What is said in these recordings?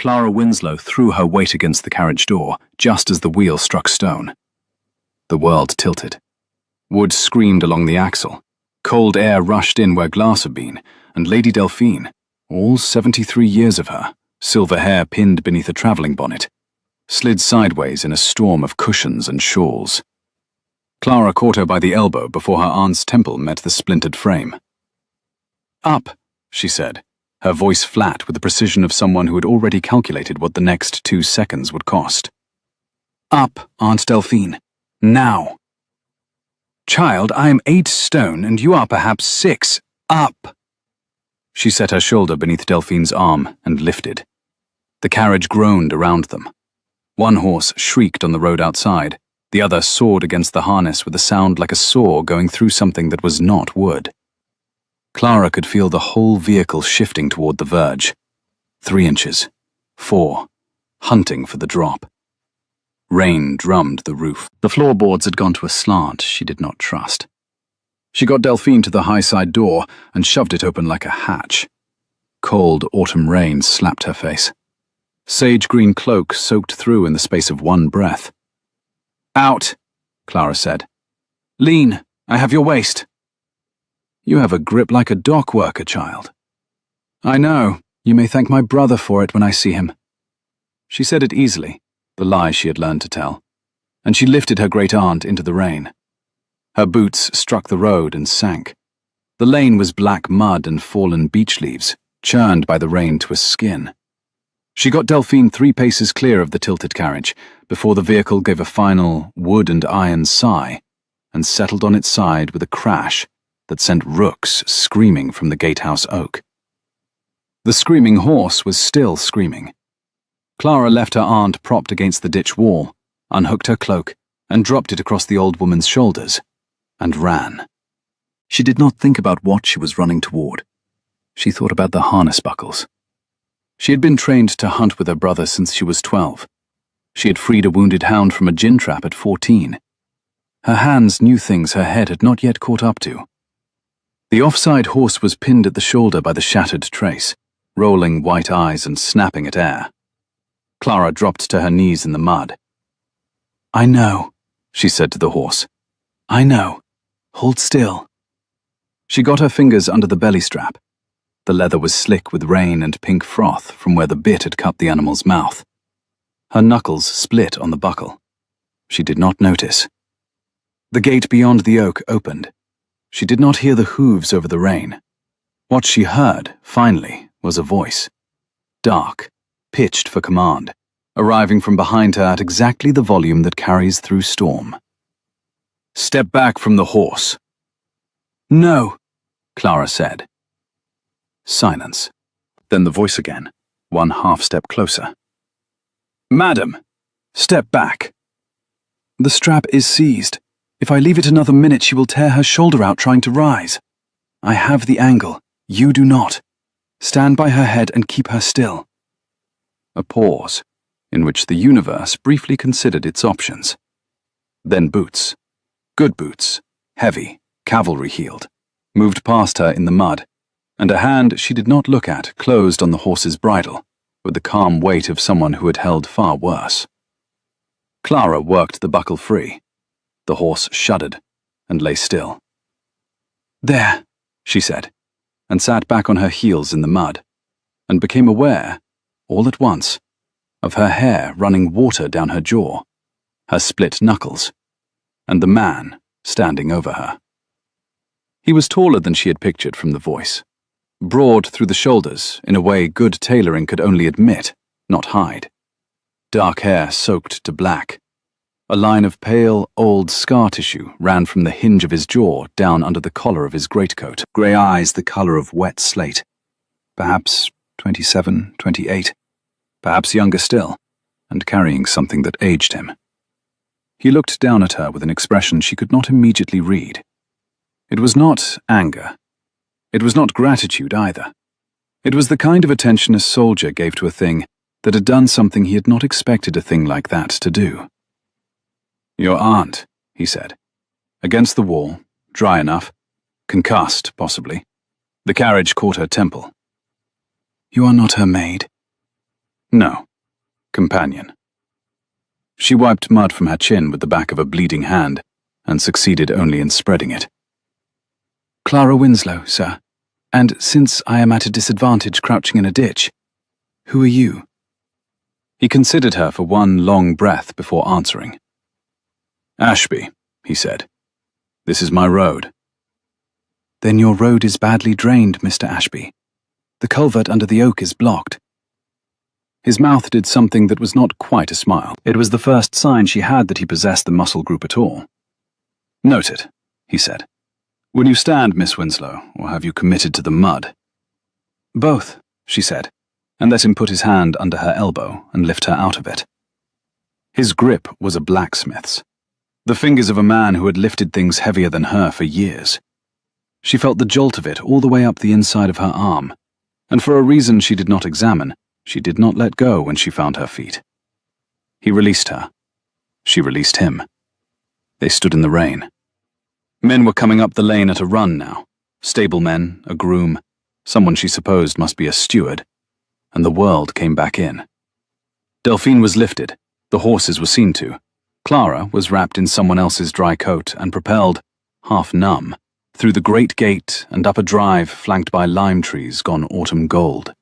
Clara Winslow threw her weight against the carriage door just as the wheel struck stone. The world tilted. Wood screamed along the axle. Cold air rushed in where glass had been, and Lady Delphine, all 73 years of her, silver hair pinned beneath a travelling bonnet, slid sideways in a storm of cushions and shawls. Clara caught her by the elbow before her aunt's temple met the splintered frame. "Up," she said, her voice flat with the precision of someone who had already calculated what the next 2 seconds would cost. "Up, Aunt Delphine. Now." "Child, I am 8 stone, and you are perhaps 6. Up!" She set her shoulder beneath Delphine's arm and lifted. The carriage groaned around them. One horse shrieked on the road outside, the other sawed against the harness with a sound like a saw going through something that was not wood. Clara could feel the whole vehicle shifting toward the verge. 3 inches. 4. Hunting for the drop. Rain drummed the roof. The floorboards had gone to a slant she did not trust. She got Delphine to the high side door and shoved it open like a hatch. Cold autumn rain slapped her face. Sage-green cloak soaked through in the space of one breath. "Out," Clara said. "Lean, I have your waist." "You have a grip like a dock worker, child." "I know. You may thank my brother for it when I see him." She said it easily, the lie she had learned to tell, and she lifted her great-aunt into the rain. Her boots struck the road and sank. The lane was black mud and fallen beech leaves, churned by the rain to a skin. She got Delphine 3 paces clear of the tilted carriage before the vehicle gave a final wood and iron sigh and settled on its side with a crash that sent rooks screaming from the gatehouse oak. The screaming horse was still screaming. Clara left her aunt propped against the ditch wall, unhooked her cloak, and dropped it across the old woman's shoulders, and ran. She did not think about what she was running toward. She thought about the harness buckles. She had been trained to hunt with her brother since she was 12. She had freed a wounded hound from a gin trap at 14. Her hands knew things her head had not yet caught up to. The offside horse was pinned at the shoulder by the shattered trace, rolling white eyes and snapping at air. Clara dropped to her knees in the mud. "I know," she said to the horse. "I know. Hold still." She got her fingers under the belly strap. The leather was slick with rain and pink froth from where the bit had cut the animal's mouth. Her knuckles split on the buckle. She did not notice. The gate beyond the oak opened. She did not hear the hooves over the rain. What she heard, finally, was a voice. Dark, pitched for command, arriving from behind her at exactly the volume that carries through storm. "Step back from the horse." "No," Clara said. Silence. Then the voice again, 1 half-step closer. "Madam, step back." "The strap is seized. If I leave it another minute, she will tear her shoulder out trying to rise. I have the angle. You do not. Stand by her head and keep her still." A pause, in which the universe briefly considered its options. Then boots. Good boots, heavy, cavalry-heeled, moved past her in the mud, and a hand she did not look at closed on the horse's bridle, with the calm weight of someone who had held far worse. Clara worked the buckle free. The horse shuddered and lay still. "There," she said, and sat back on her heels in the mud, and became aware, all at once, of her hair running water down her jaw, her split knuckles, and the man standing over her. He was taller than she had pictured from the voice, broad through the shoulders in a way good tailoring could only admit, not hide. Dark hair soaked to black. A line of pale, old scar tissue ran from the hinge of his jaw down under the collar of his greatcoat, grey eyes the colour of wet slate. Perhaps 27, 28, perhaps younger still, and carrying something that aged him. He looked down at her with an expression she could not immediately read. It was not anger. It was not gratitude either. It was the kind of attention a soldier gave to a thing that had done something he had not expected a thing like that to do. "Your aunt," he said. Against the wall, dry enough, concussed, possibly. The carriage caught her temple. "You are not her maid." No. Companion. She wiped mud from her chin with the back of a bleeding hand, and succeeded only in spreading it. Clara Winslow, sir. And since I am at a disadvantage crouching in a ditch, who are you? He considered her for one long breath before answering. Ashby, he said. This is my road. Then your road is badly drained, Mr. Ashby. The culvert under the oak is blocked. His mouth did something that was not quite a smile. It was the first sign she had that he possessed the muscle group at all. Noted, he said. Will you stand, Miss Winslow, or have you committed to the mud? Both, she said, and let him put his hand under her elbow and lift her out of it. His grip was a blacksmith's, the fingers of a man who had lifted things heavier than her for years. She felt the jolt of it all the way up the inside of her arm, and for a reason she did not examine, she did not let go when she found her feet. He released her. She released him. They stood in the rain. Men were coming up the lane at a run now. Stablemen, a groom, someone she supposed must be a steward, and the world came back in. Delphine was lifted. The horses were seen to. Clara was wrapped in someone else's dry coat and propelled, half numb, through the great gate and up a drive flanked by lime trees gone autumn gold.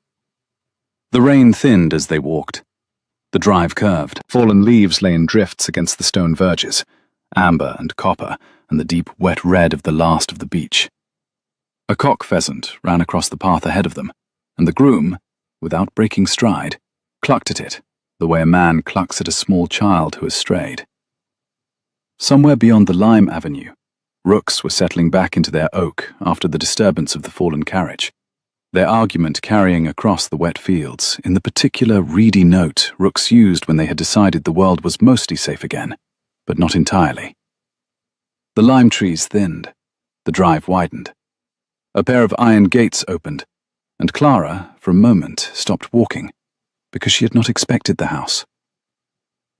The rain thinned as they walked. The drive curved. Fallen leaves lay in drifts against the stone verges, amber and copper, and the deep wet red of the last of the beach. A cock pheasant ran across the path ahead of them, and the groom, without breaking stride, clucked at it, the way a man clucks at a small child who has strayed. Somewhere beyond the lime avenue, rooks were settling back into their oak after the disturbance of the fallen carriage, their argument carrying across the wet fields in the particular reedy note rooks used when they had decided the world was mostly safe again, but not entirely. The lime trees thinned, the drive widened. A pair of iron gates opened, and Clara, for a moment, stopped walking, because she had not expected the house.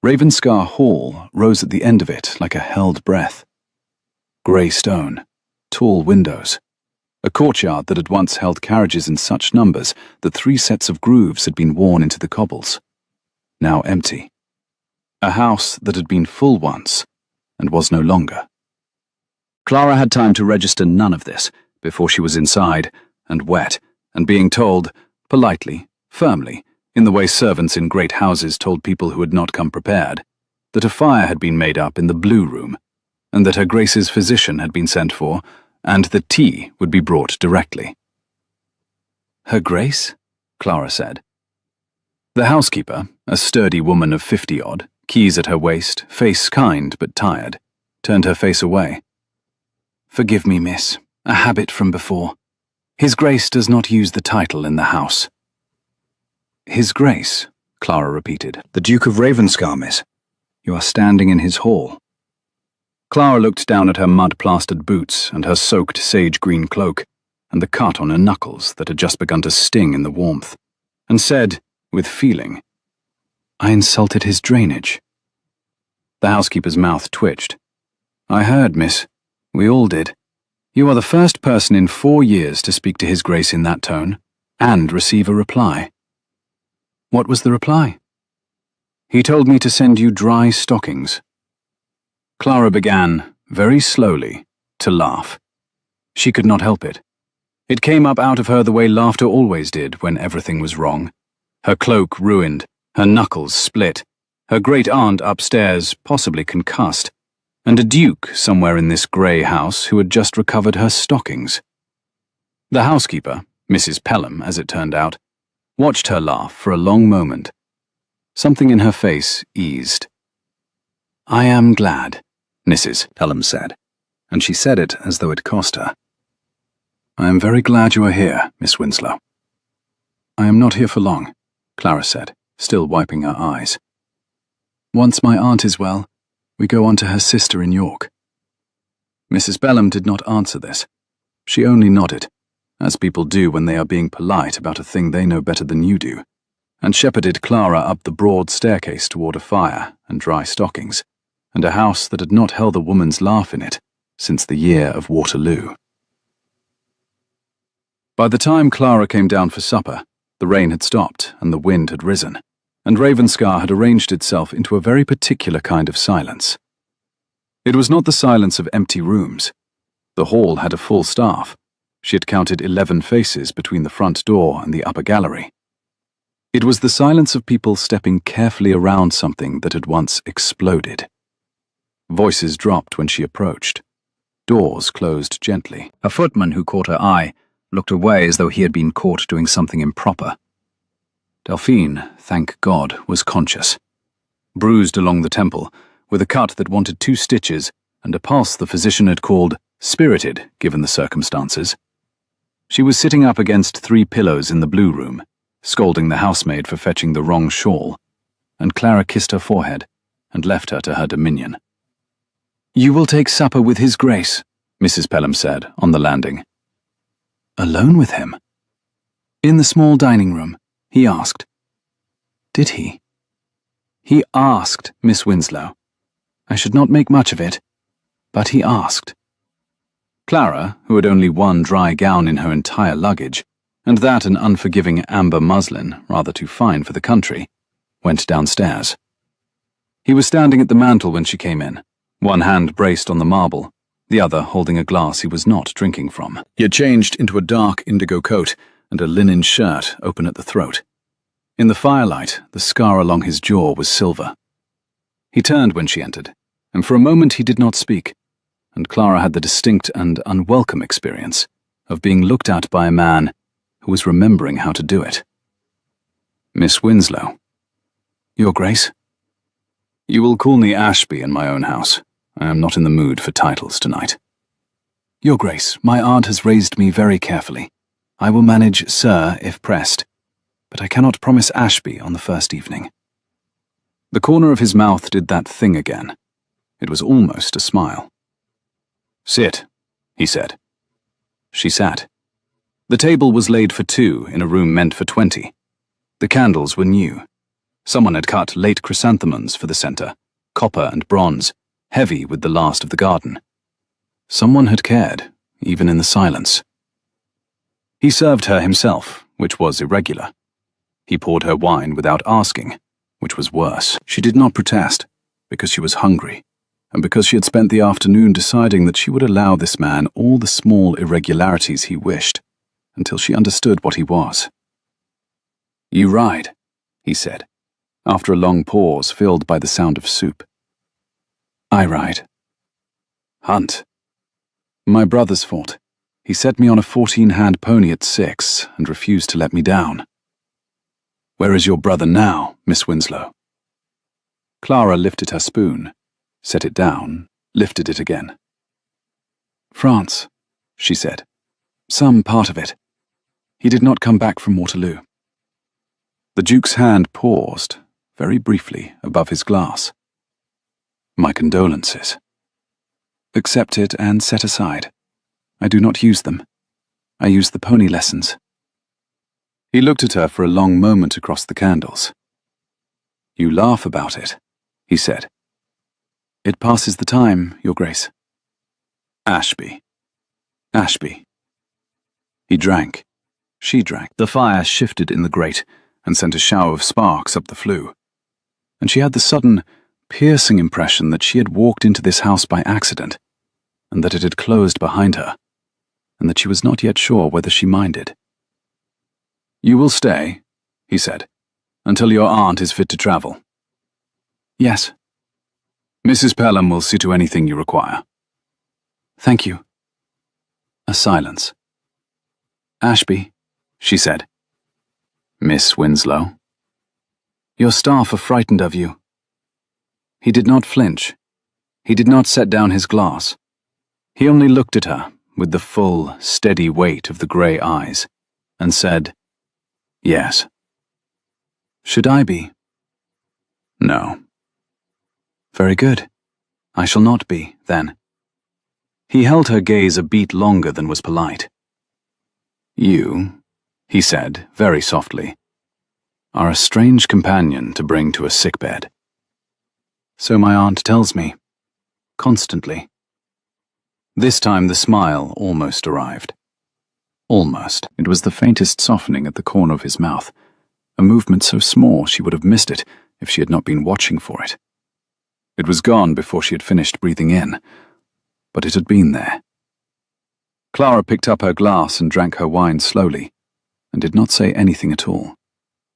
Ravenscar Hall rose at the end of it like a held breath. Grey stone, tall windows, a courtyard that had once held carriages in such numbers that 3 sets of grooves had been worn into the cobbles, now empty. A house that had been full once, and was no longer. Clara had time to register none of this before she was inside, and wet, and being told, politely, firmly, in the way servants in great houses told people who had not come prepared, that a fire had been made up in the blue room, and that her Grace's physician had been sent for, and that tea would be brought directly. Her Grace? Clara said. The housekeeper, a sturdy woman of 50-odd, keys at her waist, face kind but tired, turned her face away. Forgive me, miss, a habit from before. His Grace does not use the title in the house. His Grace, Clara repeated. The Duke of Ravenscar, miss. You are standing in his hall. Clara looked down at her mud-plastered boots and her soaked sage-green cloak, and the cut on her knuckles that had just begun to sting in the warmth, and said, with feeling, I insulted his drainage. The housekeeper's mouth twitched. I heard, miss. We all did. You are the first person in 4 years to speak to His Grace in that tone, and receive a reply. What was the reply? He told me to send you dry stockings. Clara began, very slowly, to laugh. She could not help it. It came up out of her the way laughter always did when everything was wrong. Her cloak ruined, her knuckles split, her great-aunt upstairs possibly concussed, and a duke somewhere in this grey house who had just recovered her stockings. The housekeeper, Mrs. Pelham as it turned out, watched her laugh for a long moment. Something in her face eased. I am glad, Mrs. Pelham said, and she said it as though it cost her. I am very glad you are here, Miss Winslow. I am not here for long, Clara said, still wiping her eyes. Once my aunt is well, we go on to her sister in York. Mrs. Pelham did not answer this. She only nodded, as people do when they are being polite about a thing they know better than you do, and shepherded Clara up the broad staircase toward a fire and dry stockings, and a house that had not held a woman's laugh in it since the year of Waterloo. By the time Clara came down for supper, the rain had stopped and the wind had risen. and Ravenscar had arranged itself into a very particular kind of silence. It was not the silence of empty rooms. The hall had a full staff. She had counted 11 faces between the front door and the upper gallery. It was the silence of people stepping carefully around something that had once exploded. Voices dropped when she approached. Doors closed gently. A footman who caught her eye looked away as though he had been caught doing something improper. Delphine, thank God, was conscious. Bruised along the temple, with a cut that wanted 2 stitches and a pulse the physician had called spirited, given the circumstances. She was sitting up against 3 pillows in the blue room, scolding the housemaid for fetching the wrong shawl, and Clara kissed her forehead and left her to her dominion. "You will take supper with His Grace," Mrs. Pelham said, on the landing. Alone with him? In the small dining room, he asked. Did he? He asked, Miss Winslow. I should not make much of it, but he asked. Clara, who had only one dry gown in her entire luggage, and that an unforgiving amber muslin, rather too fine for the country, went downstairs. He was standing at the mantel when she came in, one hand braced on the marble, the other holding a glass he was not drinking from. He had changed into a dark indigo coat and a linen shirt open at the throat. In the firelight, the scar along his jaw was silver. He turned when she entered, and for a moment he did not speak, and Clara had the distinct and unwelcome experience of being looked at by a man who was remembering how to do it. Miss Winslow. Your Grace? You will call me Ashby in my own house. I am not in the mood for titles tonight. Your Grace, my aunt has raised me very carefully. I will manage Sir if pressed, but I cannot promise Ashby on the first evening. The corner of his mouth did that thing again. It was almost a smile. Sit, he said. She sat. The table was laid for 2 in a room meant for 20. The candles were new. Someone had cut late chrysanthemums for the centre, copper and bronze, heavy with the last of the garden. Someone had cared, even in the silence. He served her himself, which was irregular. He poured her wine without asking, which was worse. She did not protest, because she was hungry, and because she had spent the afternoon deciding that she would allow this man all the small irregularities he wished, until she understood what he was. You ride, he said, after a long pause filled by the sound of soup. I ride. Hunt. My brother's fault. He set me on a 14-hand pony at 6 and refused to let me down. Where is your brother now, Miss Winslow? Clara lifted her spoon, set it down, lifted it again. France, she said. Some part of it. He did not come back from Waterloo. The Duke's hand paused, very briefly, above his glass. My condolences. Accept it and set aside. I do not use them. I use the pony lessons. He looked at her for a long moment across the candles. You laugh about it, he said. It passes the time, Your Grace. Ashby. Ashby. He drank. She drank. The fire shifted in the grate and sent a shower of sparks up the flue. And she had the sudden, piercing impression that she had walked into this house by accident, and that it had closed behind her, and that she was not yet sure whether she minded. You will stay, he said, until your aunt is fit to travel. Yes. Mrs. Pelham will see to anything you require. Thank you. A silence. Ashby, she said. Miss Winslow. Your staff are frightened of you. He did not flinch. He did not set down his glass. He only looked at her with the full, steady weight of the grey eyes, and said, Yes. Should I be? No. Very good. I shall not be, then. He held her gaze a beat longer than was polite. You, he said, very softly, are a strange companion to bring to a sickbed. So my aunt tells me, constantly. This time the smile almost arrived. Almost. It was the faintest softening at the corner of his mouth, a movement so small she would have missed it if she had not been watching for it. It was gone before she had finished breathing in, but it had been there. Clara picked up her glass and drank her wine slowly, and did not say anything at all,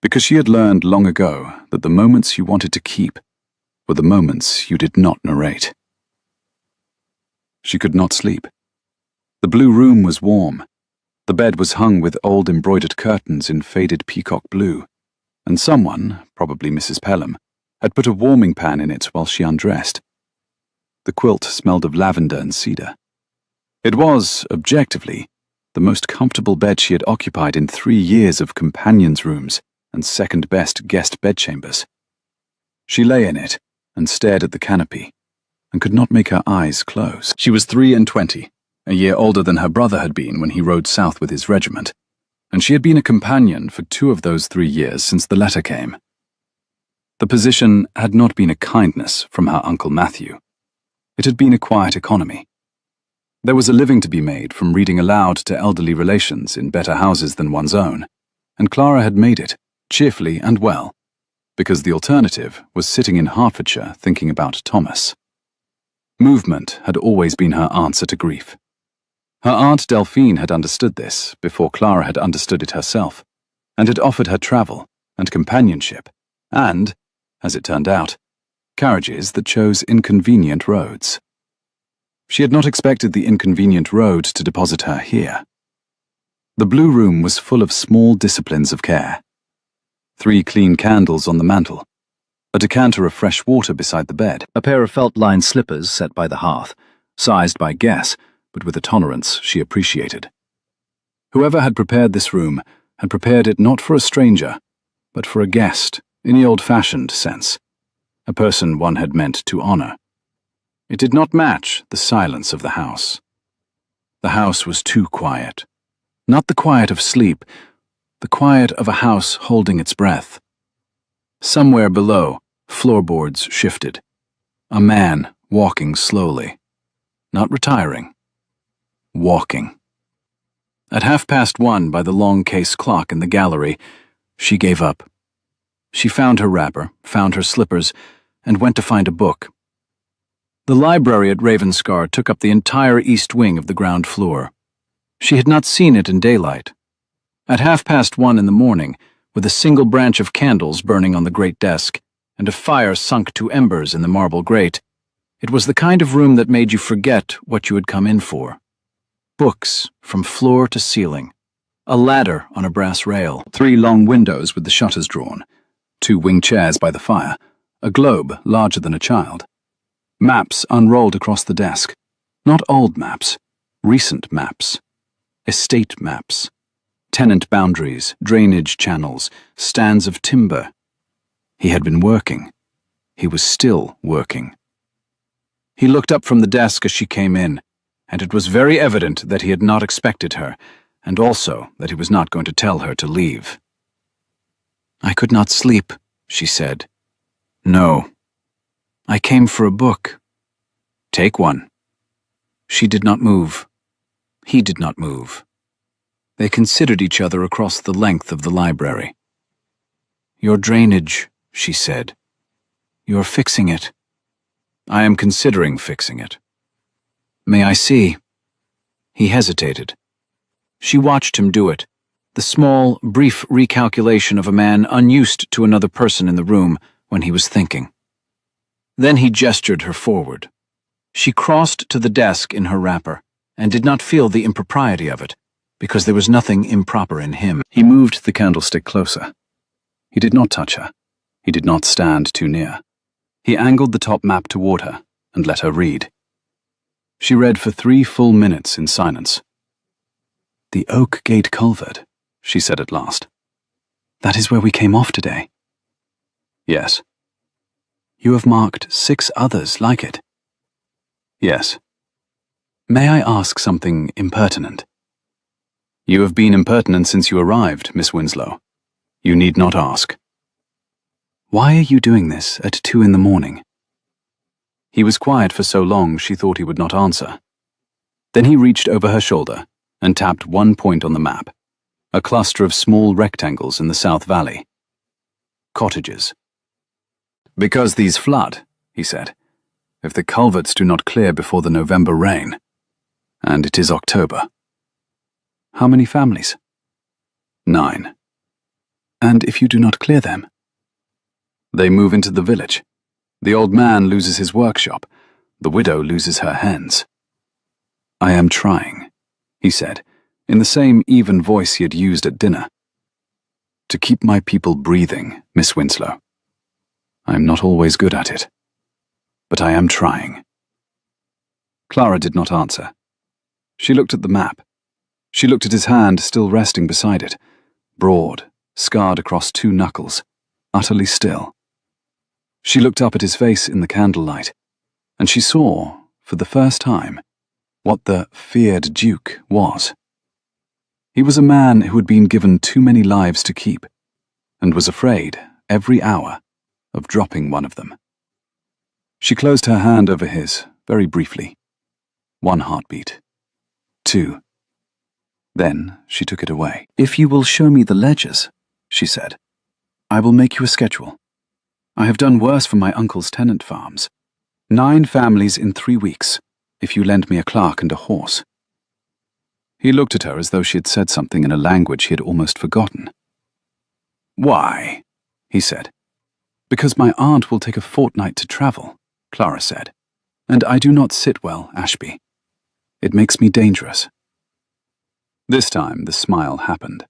because she had learned long ago that the moments you wanted to keep were the moments you did not narrate. She could not sleep. The blue room was warm. The bed was hung with old embroidered curtains in faded peacock blue, and someone, probably Mrs. Pelham, had put a warming pan in it while she undressed. The quilt smelled of lavender and cedar. It was, objectively, the most comfortable bed she had occupied in 3 years of companions' rooms and second-best guest bedchambers. She lay in it and stared at the canopy, and could not make her eyes close. She was 23, a year older than her brother had been when he rode south with his regiment, and she had been a companion for 2 of those 3 years since the letter came. The position had not been a kindness from her Uncle Matthew. It had been a quiet economy. There was a living to be made from reading aloud to elderly relations in better houses than one's own, and Clara had made it, cheerfully and well, because the alternative was sitting in Hertfordshire thinking about Thomas. Movement had always been her answer to grief. Her Aunt Delphine had understood this before Clara had understood it herself, and had offered her travel and companionship, and, as it turned out, carriages that chose inconvenient roads. She had not expected the inconvenient road to deposit her here. The blue room was full of small disciplines of care. 3 clean candles on the mantel, a decanter of fresh water beside the bed, a pair of felt-lined slippers set by the hearth, sized by guess, but with a tolerance she appreciated. Whoever had prepared this room had prepared it not for a stranger, but for a guest, in the old-fashioned sense, a person one had meant to honor. It did not match the silence of the house. The house was too quiet. Not the quiet of sleep, the quiet of a house holding its breath. Somewhere below, floorboards shifted. A man walking slowly. Not retiring. Walking. At 1:30 by the long case clock in the gallery, she gave up. She found her wrapper, found her slippers, and went to find a book. The library at Ravenscar took up the entire east wing of the ground floor. She had not seen it in daylight. At 1:30 in the morning, with a single branch of candles burning on the great desk, and a fire sunk to embers in the marble grate, it was the kind of room that made you forget what you had come in for. Books from floor to ceiling, a ladder on a brass rail, 3 long windows with the shutters drawn, 2 wing chairs by the fire, a globe larger than a child. Maps unrolled across the desk. Not old maps, recent maps. Estate maps. Tenant boundaries, drainage channels, stands of timber. He had been working. He was still working. He looked up from the desk as she came in, and it was very evident that he had not expected her, and also that he was not going to tell her to leave. "I could not sleep," she said. "No. I came for a book." "Take one." She did not move. He did not move. They considered each other across the length of the library. "Your drainage," she said. "You're fixing it." "I am considering fixing it." "May I see?" He hesitated. She watched him do it, the small, brief recalculation of a man unused to another person in the room when he was thinking. Then he gestured her forward. She crossed to the desk in her wrapper, and did not feel the impropriety of it, because there was nothing improper in him. He moved the candlestick closer. He did not touch her. He did not stand too near. He angled the top map toward her, and let her read. She read for 3 full minutes in silence. "The Oak Gate Culvert," she said at last. "That is where we came off today." "Yes." "You have marked 6 others like it." "Yes." "May I ask something impertinent?" "You have been impertinent since you arrived, Miss Winslow. You need not ask." "Why are you doing this at 2 in the morning?" He was quiet for so long she thought he would not answer. Then he reached over her shoulder and tapped one point on the map, a cluster of small rectangles in the South Valley, Cottages. "Because these flood," he said, "if the culverts do not clear before the November rain. And it is October." "How many families?" "9. "And if you do not clear them?" "They move into the village. The old man loses his workshop. The widow loses her hens." "I am trying," he said, in the same even voice he had used at dinner. "To keep my people breathing, Miss Winslow. I am not always good at it, but I am trying." Clara did not answer. She looked at the map. She looked at his hand still resting beside it, broad, scarred across 2 knuckles, utterly still. She looked up at his face in the candlelight, and she saw, for the first time, what the feared Duke was. He was a man who had been given too many lives to keep, and was afraid, every hour, of dropping one of them. She closed her hand over his, very briefly. 1 heartbeat. 2. Then she took it away. "If you will show me the ledgers," she said, "I will make you a schedule. I have done worse for my uncle's tenant farms. 9 families in 3 weeks, if you lend me a clerk and a horse." He looked at her as though she had said something in a language he had almost forgotten. "Why?" he said. "Because my aunt will take a fortnight to travel," Clara said, "and I do not sit well, Ashby. It makes me dangerous." This time the smile happened.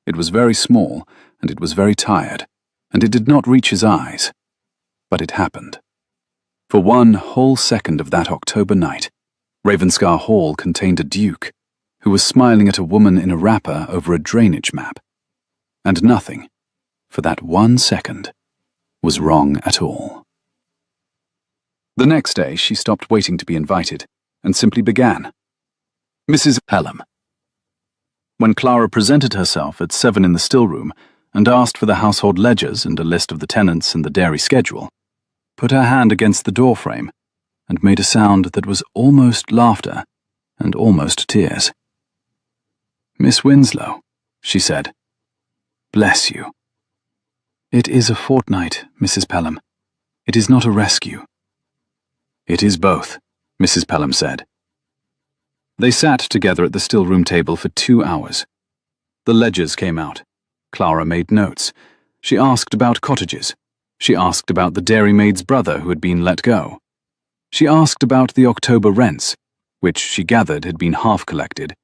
It was very small, and it was very tired, and it did not reach his eyes. But it happened. For 1 whole second of that October night, Ravenscar Hall contained a duke who was smiling at a woman in a wrapper over a drainage map. And nothing, for that 1 second, was wrong at all. The next day she stopped waiting to be invited, and simply began. "Mrs. Pelham." When Clara presented herself at 7 in the stillroom and asked for the household ledgers and a list of the tenants and the dairy schedule, put her hand against the doorframe, and made a sound that was almost laughter and almost tears. "Miss Winslow," she said, "bless you." "It is a fortnight, Mrs. Pelham. It is not a rescue." "It is both," Mrs. Pelham said. They sat together at the stillroom table for 2 hours. The ledgers came out. Clara made notes. She asked about cottages. She asked about the dairymaid's brother who had been let go. She asked about the October rents, which she gathered had been half collected,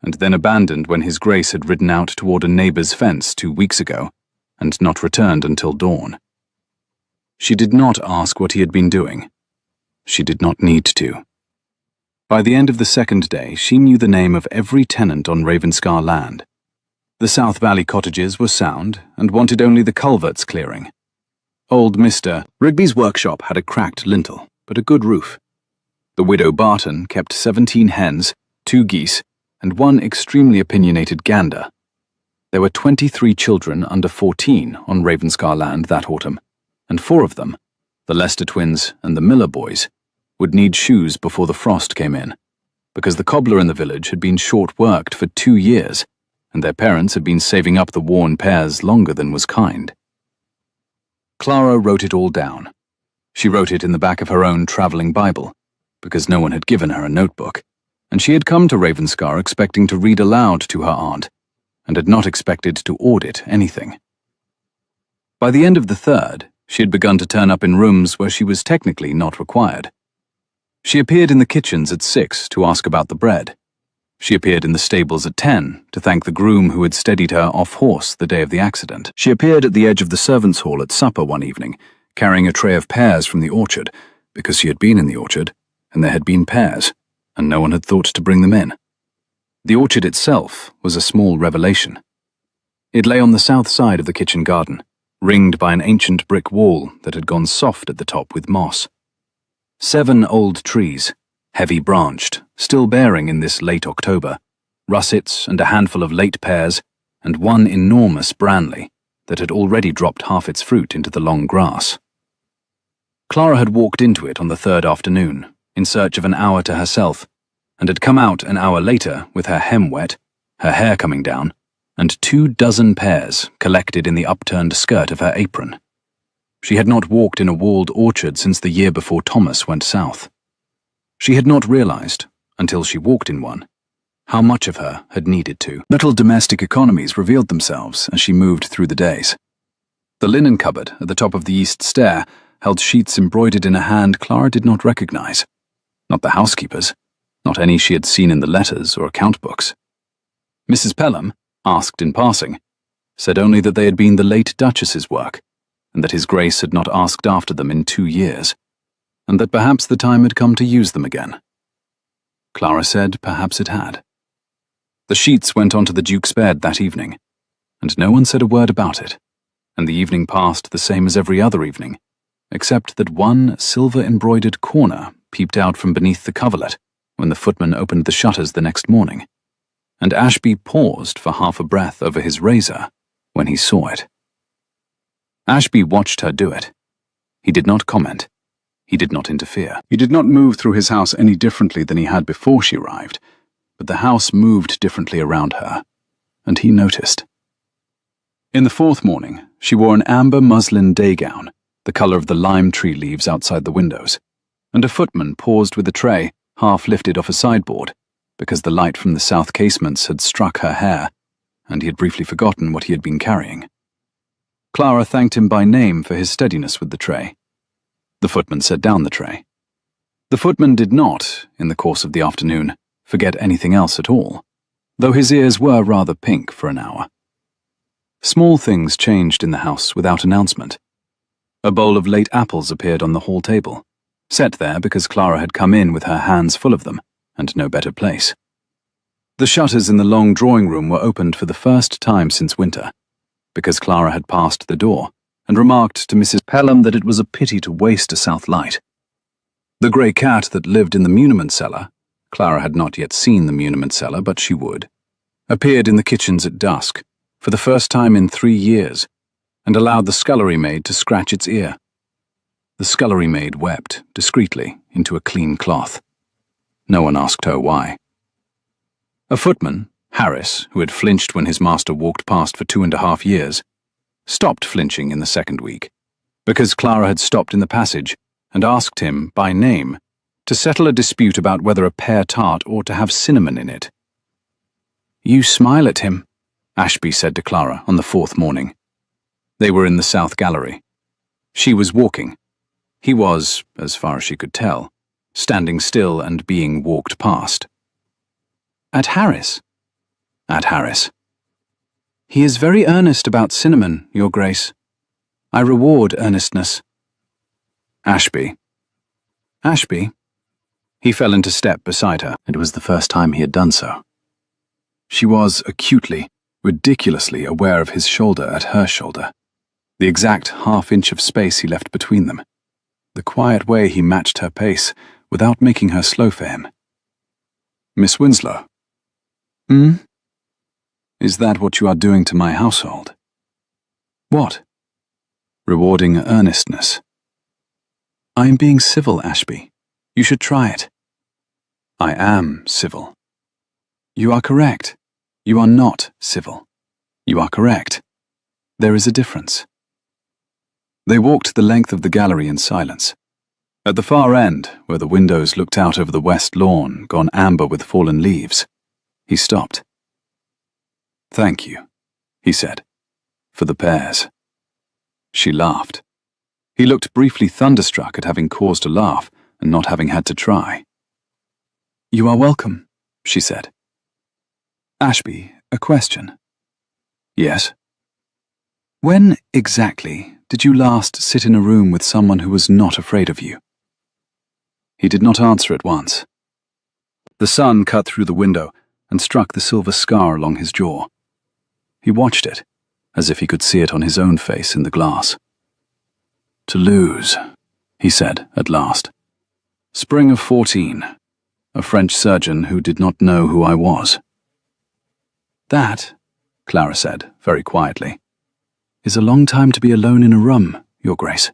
and then abandoned when his Grace had ridden out toward a neighbour's fence 2 weeks ago, and not returned until dawn. She did not ask what he had been doing. She did not need to. By the end of the 2nd day, she knew the name of every tenant on Ravenscar land. The South Valley cottages were sound and wanted only the culverts clearing. Old Mr. Rigby's workshop had a cracked lintel, but a good roof. The widow Barton kept 17 hens, 2 geese, and 1 extremely opinionated gander. There were 23 children under 14 on Ravenscar land that autumn, and 4 of them, the Lester twins and the Miller boys, would need shoes before the frost came in, because the cobbler in the village had been short-worked for 2 years, and their parents had been saving up the worn pairs longer than was kind. Clara wrote it all down. She wrote it in the back of her own travelling Bible, because no one had given her a notebook, and she had come to Ravenscar expecting to read aloud to her aunt, and had not expected to audit anything. By the end of the 3rd, she had begun to turn up in rooms where she was technically not required. She appeared in the kitchens at 6 to ask about the bread. She appeared in the stables at 10 to thank the groom who had steadied her off-horse the day of the accident. She appeared at the edge of the servants' hall at supper one evening, carrying a tray of pears from the orchard, because she had been in the orchard, and there had been pears, and no one had thought to bring them in. The orchard itself was a small revelation. It lay on the south side of the kitchen garden, ringed by an ancient brick wall that had gone soft at the top with moss. 7 old trees, heavy-branched, still bearing in this late October, russets and a handful of late pears, and 1 enormous Branley that had already dropped half its fruit into the long grass. Clara had walked into it on the 3rd afternoon, in search of an hour to herself, and had come out an hour later with her hem wet, her hair coming down, and 24 pairs collected in the upturned skirt of her apron. She had not walked in a walled orchard since the year before Thomas went south. She had not realized, until she walked in one, how much of her had needed to. Little domestic economies revealed themselves as she moved through the days. The linen cupboard at the top of the east stair held sheets embroidered in a hand Clara did not recognize. Not the housekeeper's, not any she had seen in the letters or account books. Mrs. Pelham, asked in passing, said only that they had been the late Duchess's work, and that His Grace had not asked after them in 2 years, and that perhaps the time had come to use them again. Clara said perhaps it had. The sheets went onto the Duke's bed that evening, and no one said a word about it, and the evening passed the same as every other evening, except that one silver-embroidered corner peeped out from beneath the coverlet when the footman opened the shutters the next morning, and Ashby paused for half a breath over his razor when he saw it. Ashby watched her do it. He did not comment. He did not interfere. He did not move through his house any differently than he had before she arrived, but the house moved differently around her, and he noticed. In the 4th morning, she wore an amber muslin day gown, the color of the lime tree leaves outside the windows, and a footman paused with a tray half lifted off a sideboard, because the light from the south casements had struck her hair, and he had briefly forgotten what he had been carrying. Clara thanked him by name for his steadiness with the tray. The footman set down the tray. The footman did not, in the course of the afternoon, forget anything else at all, though his ears were rather pink for an hour. Small things changed in the house without announcement. A bowl of late apples appeared on the hall table, set there because Clara had come in with her hands full of them, and no better place. The shutters in the long drawing room were opened for the first time since winter, because Clara had passed the door, and remarked to Mrs. Pelham that it was a pity to waste a south light. The grey cat that lived in the muniment cellar, Clara had not yet seen the muniment cellar, but she would, appeared in the kitchens at dusk, for the first time in 3 years, and allowed the scullery maid to scratch its ear. The scullery maid wept, discreetly, into a clean cloth. No one asked her why. A footman, Harris, who had flinched when his master walked past for 2.5 years, stopped flinching in the 2nd week, because Clara had stopped in the passage and asked him, by name, to settle a dispute about whether a pear tart ought to have cinnamon in it. "You smile at him," Ashby said to Clara on the 4th morning. They were in the south gallery. She was walking. He was, as far as she could tell, standing still and being walked past. "At Harris?" "At Harris." "He is very earnest about cinnamon, Your Grace. I reward earnestness." "Ashby." "Ashby?" He fell into step beside her. It was the first time he had done so. She was acutely, ridiculously aware of his shoulder at her shoulder, the exact half-inch of space he left between them, the quiet way he matched her pace without making her slow for him. "Miss Winslow." "Hmm? Is that what you are doing to my household?" "What?" "Rewarding earnestness." "I am being civil, Ashby. You should try it." "I am civil." "You are correct. You are not civil. You are correct. There is a difference." They walked the length of the gallery in silence. At the far end, where the windows looked out over the west lawn, gone amber with fallen leaves, he stopped. "Thank you," he said, "for the pears." She laughed. He looked briefly thunderstruck at having caused a laugh and not having had to try. "You are welcome," she said. "Ashby, a question." "Yes?" "When, exactly, did you last sit in a room with someone who was not afraid of you?" He did not answer at once. The sun cut through the window and struck the silver scar along his jaw. He watched it, as if he could see it on his own face in the glass. "Toulouse," he said at last. "Spring of 14. A French surgeon who did not know who I was." "That," Clara said, very quietly, "is a long time to be alone in a room, Your Grace."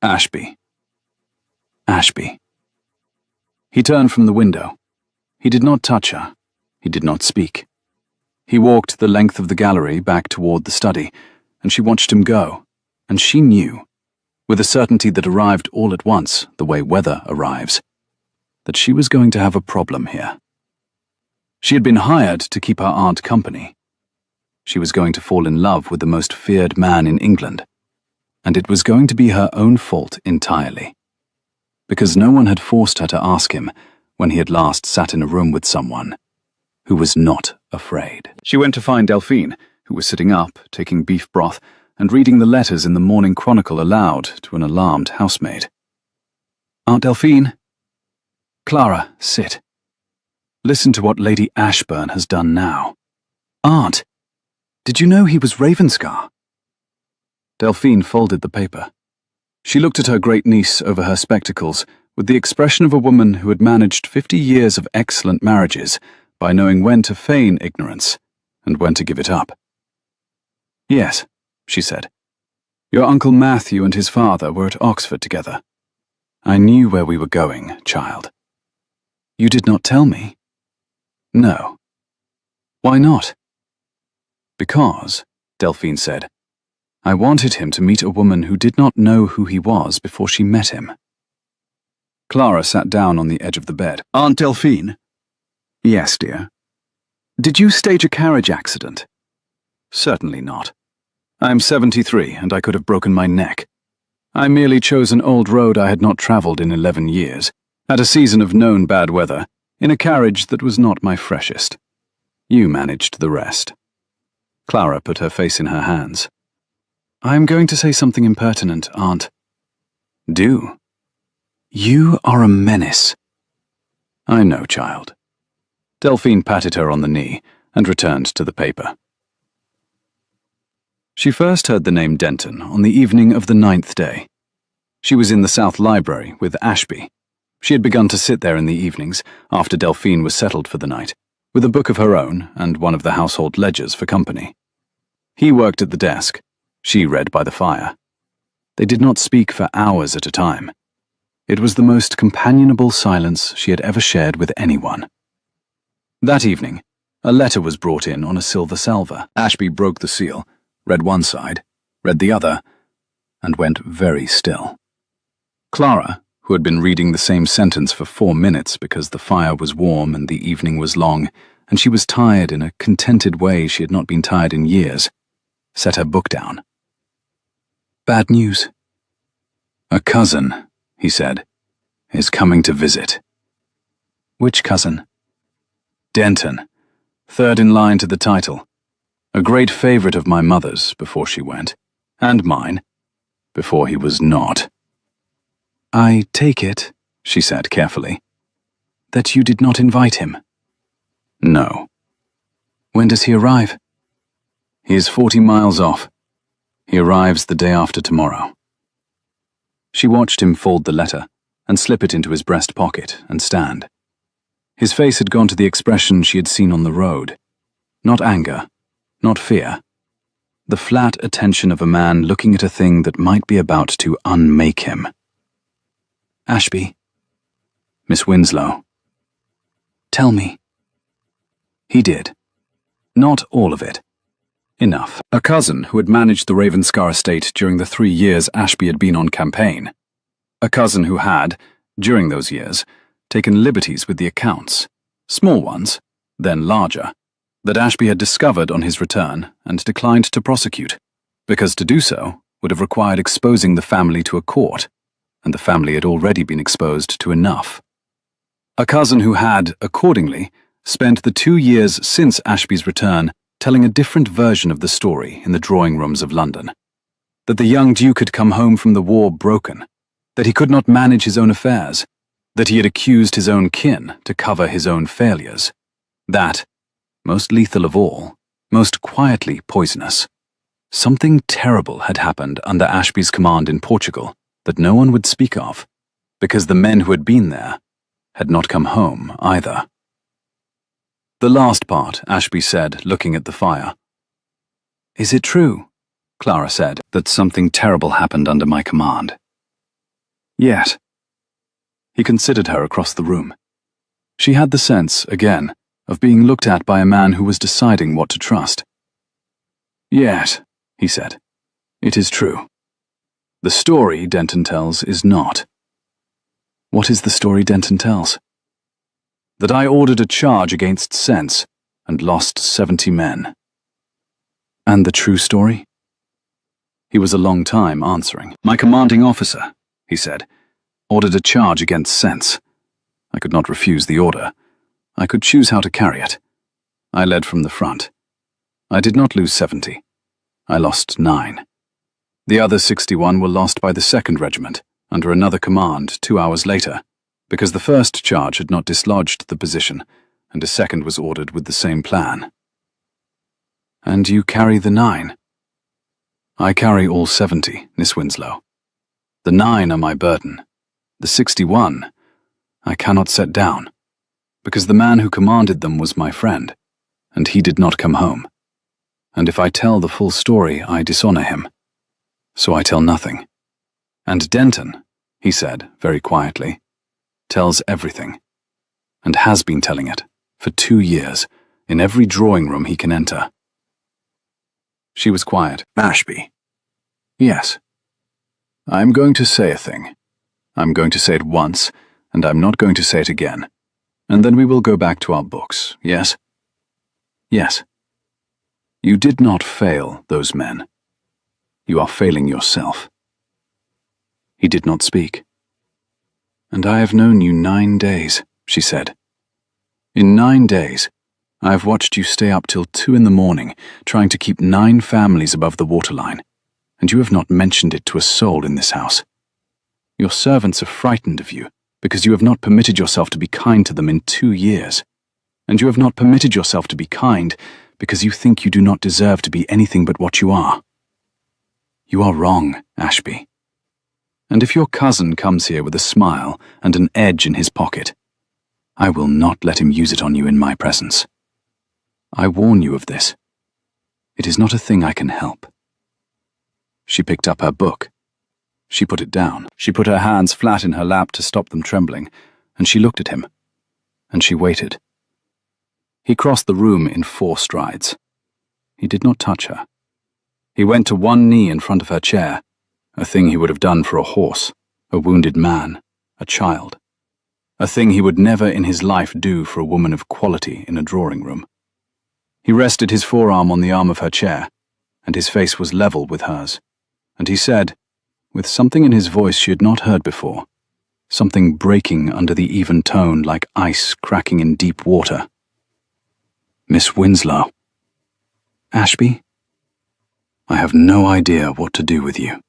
"Ashby." "Ashby." He turned from the window. He did not touch her. He did not speak. He walked the length of the gallery back toward the study, and she watched him go, and she knew, with a certainty that arrived all at once, the way weather arrives, that she was going to have a problem here. She had been hired to keep her aunt company. She was going to fall in love with the most feared man in England, and it was going to be her own fault entirely, because no one had forced her to ask him when he had last sat in a room with someone who was not afraid. She went to find Delphine, who was sitting up, taking beef broth, and reading the letters in the Morning Chronicle aloud to an alarmed housemaid. "Aunt Delphine?" "Clara, sit. Listen to what Lady Ashburn has done now." "Aunt, did you know he was Ravenscar?" Delphine folded the paper. She looked at her great niece over her spectacles with the expression of a woman who had managed 50 years of excellent marriages by knowing when to feign ignorance and when to give it up. "Yes," she said. "Your Uncle Matthew and his father were at Oxford together. I knew where we were going, child." "You did not tell me?" "No." "Why not?" "Because," Delphine said, "I wanted him to meet a woman who did not know who he was before she met him." Clara sat down on the edge of the bed. "Aunt Delphine?" "Yes, dear." "Did you stage a carriage accident?" "Certainly not. I am 73 and I could have broken my neck. I merely chose an old road I had not travelled in 11 years, at a season of known bad weather, in a carriage that was not my freshest. You managed the rest." Clara put her face in her hands. "I am going to say something impertinent, Aunt." "Do." "You are a menace." "I know, child." Delphine patted her on the knee and returned to the paper. She first heard the name Denton on the evening of the 9th day. She was in the South Library with Ashby. She had begun to sit there in the evenings, after Delphine was settled for the night, with a book of her own and one of the household ledgers for company. He worked at the desk. She read by the fire. They did not speak for hours at a time. It was the most companionable silence she had ever shared with anyone. That evening, a letter was brought in on a silver salver. Ashby broke the seal, read one side, read the other, and went very still. Clara, who had been reading the same sentence for 4 minutes because the fire was warm and the evening was long, and she was tired in a contented way she had not been tired in years, set her book down. "Bad news." "A cousin," he said, "is coming to visit." "Which cousin?" "Denton, third in line to the title. A great favourite of my mother's before she went, and mine, before he was not." "I take it," she said carefully, "that you did not invite him." "No." "When does he arrive?" "He is 40 miles off. He arrives the day after tomorrow." She watched him fold the letter and slip it into his breast pocket and stand. His face had gone to the expression she had seen on the road. Not anger, not fear. The flat attention of a man looking at a thing that might be about to unmake him. "Ashby." "Miss Winslow." "Tell me." He did. Not all of it. Enough. A cousin who had managed the Ravenscar estate during the 3 years Ashby had been on campaign. A cousin who had, during those years, taken liberties with the accounts, small ones, then larger, that Ashby had discovered on his return and declined to prosecute, because to do so would have required exposing the family to a court, and the family had already been exposed to enough. A cousin who had, accordingly, spent the 2 years since Ashby's return telling a different version of the story in the drawing rooms of London. That the young Duke had come home from the war broken, that he could not manage his own affairs, that he had accused his own kin to cover his own failures, that, most lethal of all, most quietly poisonous, something terrible had happened under Ashby's command in Portugal that no one would speak of, because the men who had been there had not come home either. The last part, Ashby said, looking at the fire. "Is it true," Clara said, "that something terrible happened under my command?" "Yes." He considered her across the room. She had the sense, again, of being looked at by a man who was deciding what to trust. "Yes," he said, "it is true. The story Denton tells is not." "What is the story Denton tells?" "That I ordered a charge against Sense and lost 70 men. "And the true story?" He was a long time answering. "My commanding officer," he said, "ordered a charge against Sense. I could not refuse the order. I could choose how to carry it. I led from the front. I did not lose 70. I lost 9. The other 61 were lost by the 2nd Regiment, under another command 2 hours later, because the first charge had not dislodged the position, and a second was ordered with the same plan." "And you carry the 9? "I carry all 70, Miss Winslow. The 9 are my burden. The 61 I cannot set down, because the man who commanded them was my friend, and he did not come home. And if I tell the full story, I dishonor him. So I tell nothing. And Denton," he said very quietly, "tells everything, and has been telling it for 2 years, in every drawing room he can enter." She was quiet. "Ashby." "Yes. I'm going to say a thing. I'm going to say it once, and I'm not going to say it again. And then we will go back to our books, yes?" "Yes. You did not fail those men. You are failing yourself." He did not speak. "And I have known you 9 days," she said. "In 9 days, I have watched you stay up till 2 in the morning, trying to keep 9 families above the waterline, and you have not mentioned it to a soul in this house. Your servants are frightened of you, because you have not permitted yourself to be kind to them in 2 years. And you have not permitted yourself to be kind because you think you do not deserve to be anything but what you are. You are wrong, Ashby. And if your cousin comes here with a smile and an edge in his pocket, I will not let him use it on you in my presence. I warn you of this. It is not a thing I can help." She picked up her book. She put it down. She put her hands flat in her lap to stop them trembling, and she looked at him. And she waited. He crossed the room in 4 strides. He did not touch her. He went to one knee in front of her chair, a thing he would have done for a horse, a wounded man, a child. A thing he would never in his life do for a woman of quality in a drawing room. He rested his forearm on the arm of her chair, and his face was level with hers, and he said, with something in his voice she had not heard before, something breaking under the even tone like ice cracking in deep water, "Miss Winslow." "Ashby, I have no idea what to do with you."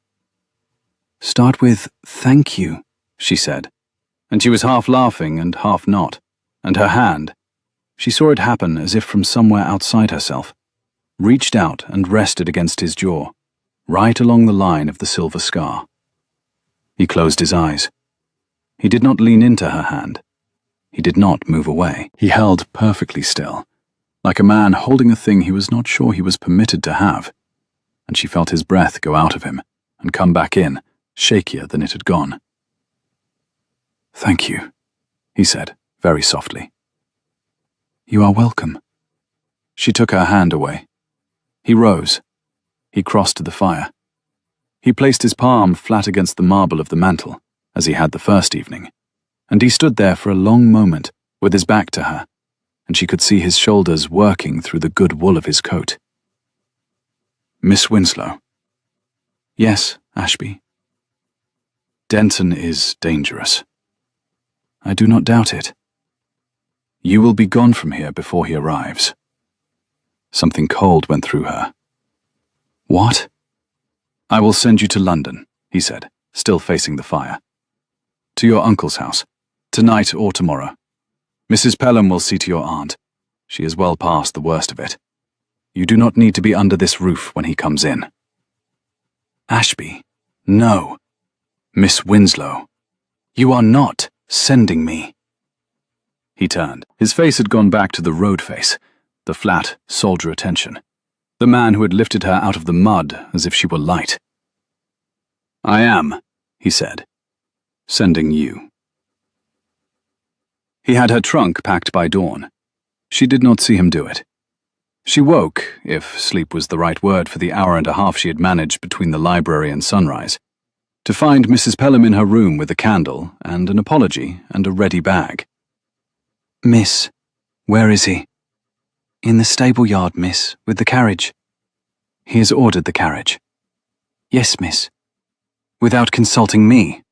"Start with, 'Thank you,'" she said, and she was half laughing and half not, and her hand, she saw it happen as if from somewhere outside herself, reached out and rested against his jaw, right along the line of the silver scar. He closed his eyes. He did not lean into her hand. He did not move away. He held perfectly still, like a man holding a thing he was not sure he was permitted to have, and she felt his breath go out of him and come back in, shakier than it had gone. "Thank you," he said, very softly. "You are welcome." She took her hand away. He rose. He crossed to the fire. He placed his palm flat against the marble of the mantel, as he had the first evening, and he stood there for a long moment, with his back to her, and she could see his shoulders working through the good wool of his coat. "Miss Winslow." "Yes, Ashby." "Denton is dangerous." "I do not doubt it." "You will be gone from here before he arrives." Something cold went through her. "What?" "I will send you to London," he said, still facing the fire. "To your uncle's house, tonight or tomorrow. Mrs. Pelham will see to your aunt. She is well past the worst of it. You do not need to be under this roof when he comes in." "Ashby, no. Miss Winslow, you are not sending me." He turned. His face had gone back to the road face, the flat, soldier attention, the man who had lifted her out of the mud as if she were light. "I am," he said, "sending you." He had her trunk packed by dawn. She did not see him do it. She woke, if sleep was the right word for the hour and a half she had managed between the library and sunrise, to find Mrs. Pelham in her room with a candle and an apology and a ready bag. "Miss, where is he?" "In the stable yard, miss, with the carriage." "He has ordered the carriage." "Yes, miss." "Without consulting me?"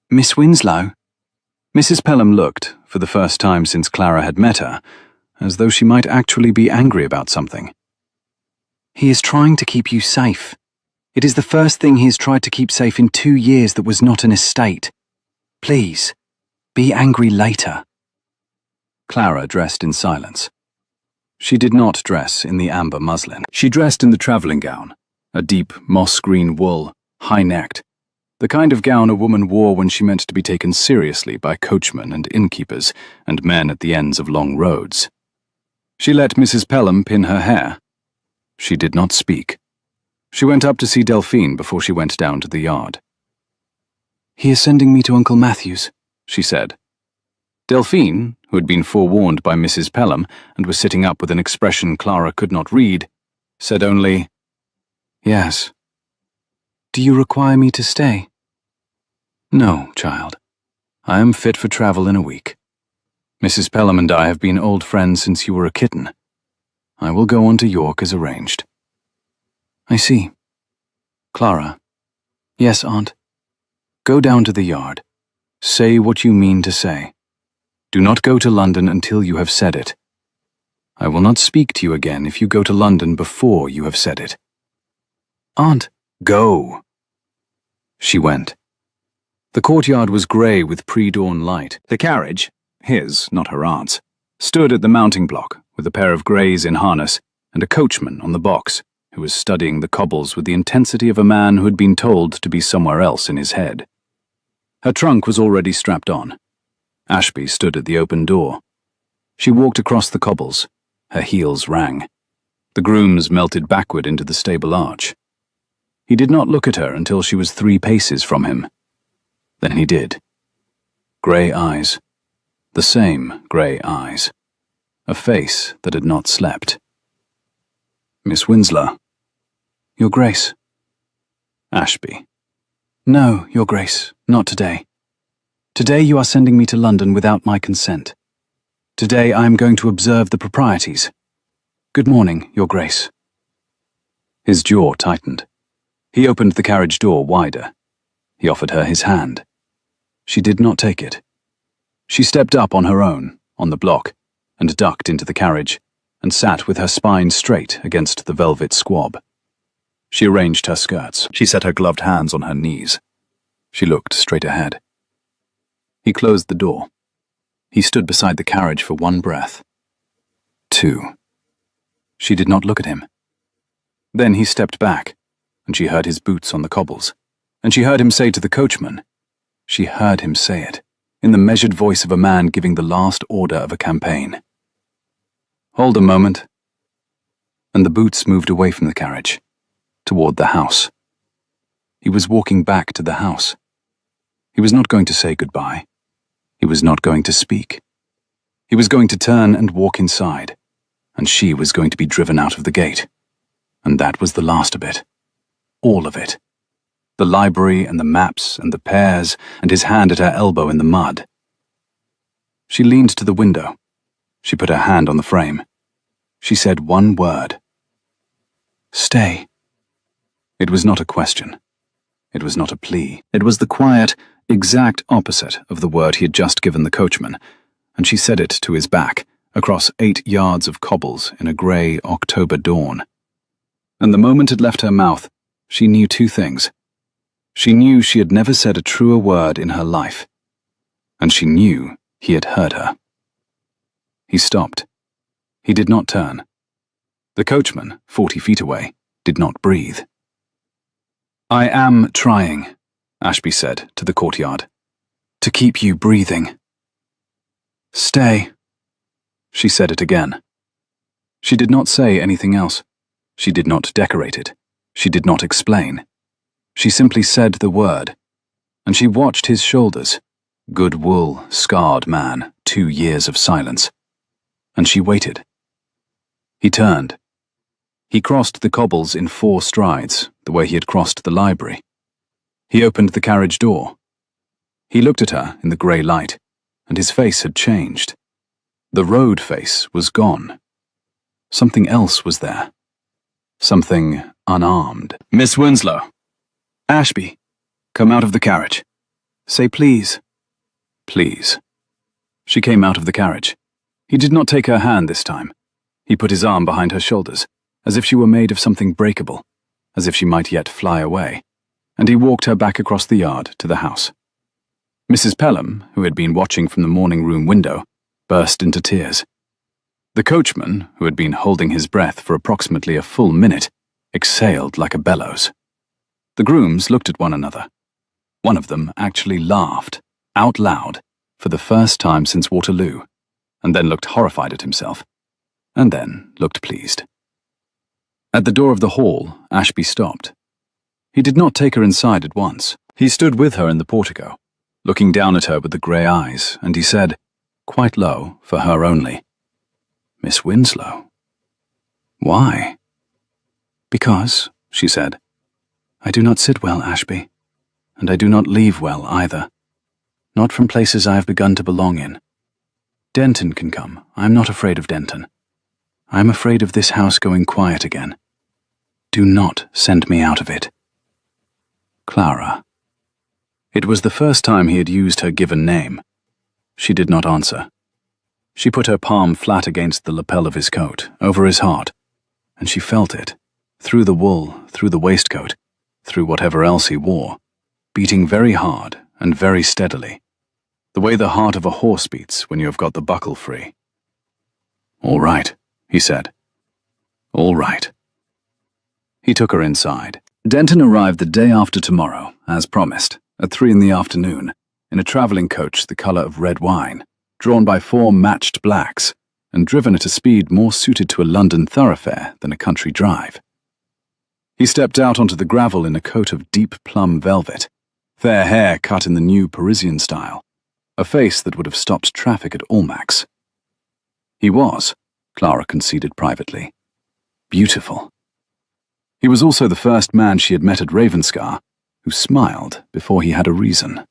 "Miss Winslow?" Mrs. Pelham looked, for the first time since Clara had met her, as though she might actually be angry about something. "He is trying to keep you safe. It is the first thing he has tried to keep safe in 2 years that was not an estate. Please, be angry later." Clara dressed in silence. She did not dress in the amber muslin. She dressed in the travelling gown, a deep moss-green wool, high-necked, the kind of gown a woman wore when she meant to be taken seriously by coachmen and innkeepers and men at the ends of long roads. She let Mrs. Pelham pin her hair. She did not speak. She went up to see Delphine before she went down to the yard. "He is sending me to Uncle Matthew's," she said. Delphine, who had been forewarned by Mrs. Pelham and was sitting up with an expression Clara could not read, said only, "Yes." "Do you require me to stay?" "No, child. I am fit for travel in a week. Mrs. Pelham and I have been old friends since you were a kitten. I will go on to York as arranged." "I see." "Clara." "Yes, Aunt." "Go down to the yard. Say what you mean to say. Do not go to London until you have said it. I will not speak to you again if you go to London before you have said it." "Aunt." "Go." She went. The courtyard was grey with pre-dawn light. The carriage, his, not her aunt's, stood at the mounting block with a pair of greys in harness and a coachman on the box who was studying the cobbles with the intensity of a man who had been told to be somewhere else in his head. Her trunk was already strapped on. Ashby stood at the open door. She walked across the cobbles. Her heels rang. The grooms melted backward into the stable arch. He did not look at her until she was 3 paces from him. Then he did. Grey eyes. The same grey eyes. A face that had not slept. "Miss Winslow." "Your Grace." "Ashby." "No, Your Grace, not today. Today you are sending me to London without my consent. Today I am going to observe the proprieties. Good morning, Your Grace." His jaw tightened. He opened the carriage door wider. He offered her his hand. She did not take it. She stepped up on her own, on the block, and ducked into the carriage, and sat with her spine straight against the velvet squab. She arranged her skirts. She set her gloved hands on her knees. She looked straight ahead. He closed the door. He stood beside the carriage for 1 breath. 2. She did not look at him. Then he stepped back, and she heard his boots on the cobbles, and she heard him say to the coachman, she heard him say it, in the measured voice of a man giving the last order of a campaign. "Hold a moment." And the boots moved away from the carriage, toward the house. He was walking back to the house. He was not going to say goodbye. He was not going to speak. He was going to turn and walk inside, and she was going to be driven out of the gate. And that was the last of it. All of it. The library and the maps and the pears and his hand at her elbow in the mud. She leaned to the window. She put her hand on the frame. She said 1 word. "Stay." It was not a question. It was not a plea. It was the quiet, exact opposite of the word he had just given the coachman, and she said it to his back, across 8 yards of cobbles in a grey October dawn. And the moment it left her mouth, she knew 2 things. She knew she had never said a truer word in her life, and she knew he had heard her. He stopped. He did not turn. The coachman, 40 feet away, did not breathe. "I am trying," Ashby said to the courtyard, "to keep you breathing." "Stay." She said it again. She did not say anything else. She did not decorate it. She did not explain. She simply said the word, and she watched his shoulders. Good wool, scarred man, 2 years of silence. and she waited. He turned. He crossed the cobbles in 4 strides, the way he had crossed the library. He opened the carriage door. He looked at her in the grey light, and his face had changed. The road face was gone. Something else was there. Something unarmed. Miss Winslow. Ashby, come out of the carriage. Say please. Please. She came out of the carriage. He did not take her hand this time. He put his arm behind her shoulders, as if she were made of something breakable, as if she might yet fly away, and he walked her back across the yard to the house. Mrs. Pelham, who had been watching from the morning room window, burst into tears. The coachman, who had been holding his breath for approximately a full minute, exhaled like a bellows. The grooms looked at one another. One of them actually laughed, out loud, for the first time since Waterloo, and then looked horrified at himself, and then looked pleased. At the door of the hall, Ashby stopped. He did not take her inside at once. He stood with her in the portico, looking down at her with the grey eyes, and he said, quite low, for her only, "Miss Winslow." "Why?" "Because," she said, "I do not sit well, Ashby, and I do not leave well either. Not from places I have begun to belong in. Denton can come. I am not afraid of Denton. I am afraid of this house going quiet again. Do not send me out of it." Clara. It was the first time he had used her given name. She did not answer. She put her palm flat against the lapel of his coat, over his heart, and she felt it, through the wool, through the waistcoat, through whatever else he wore, beating very hard and very steadily, the way the heart of a horse beats when you have got the buckle free. "All right," he said. "All right." He took her inside. Denton arrived the day after tomorrow, as promised, at 3 in the afternoon, in a travelling coach the colour of red wine, drawn by 4 matched blacks, and driven at a speed more suited to a London thoroughfare than a country drive. He stepped out onto the gravel in a coat of deep plum velvet, fair hair cut in the new Parisian style, a face that would have stopped traffic at Almack's. He was, Clara conceded privately, beautiful. He was also the first man she had met at Ravenscar who smiled before he had a reason.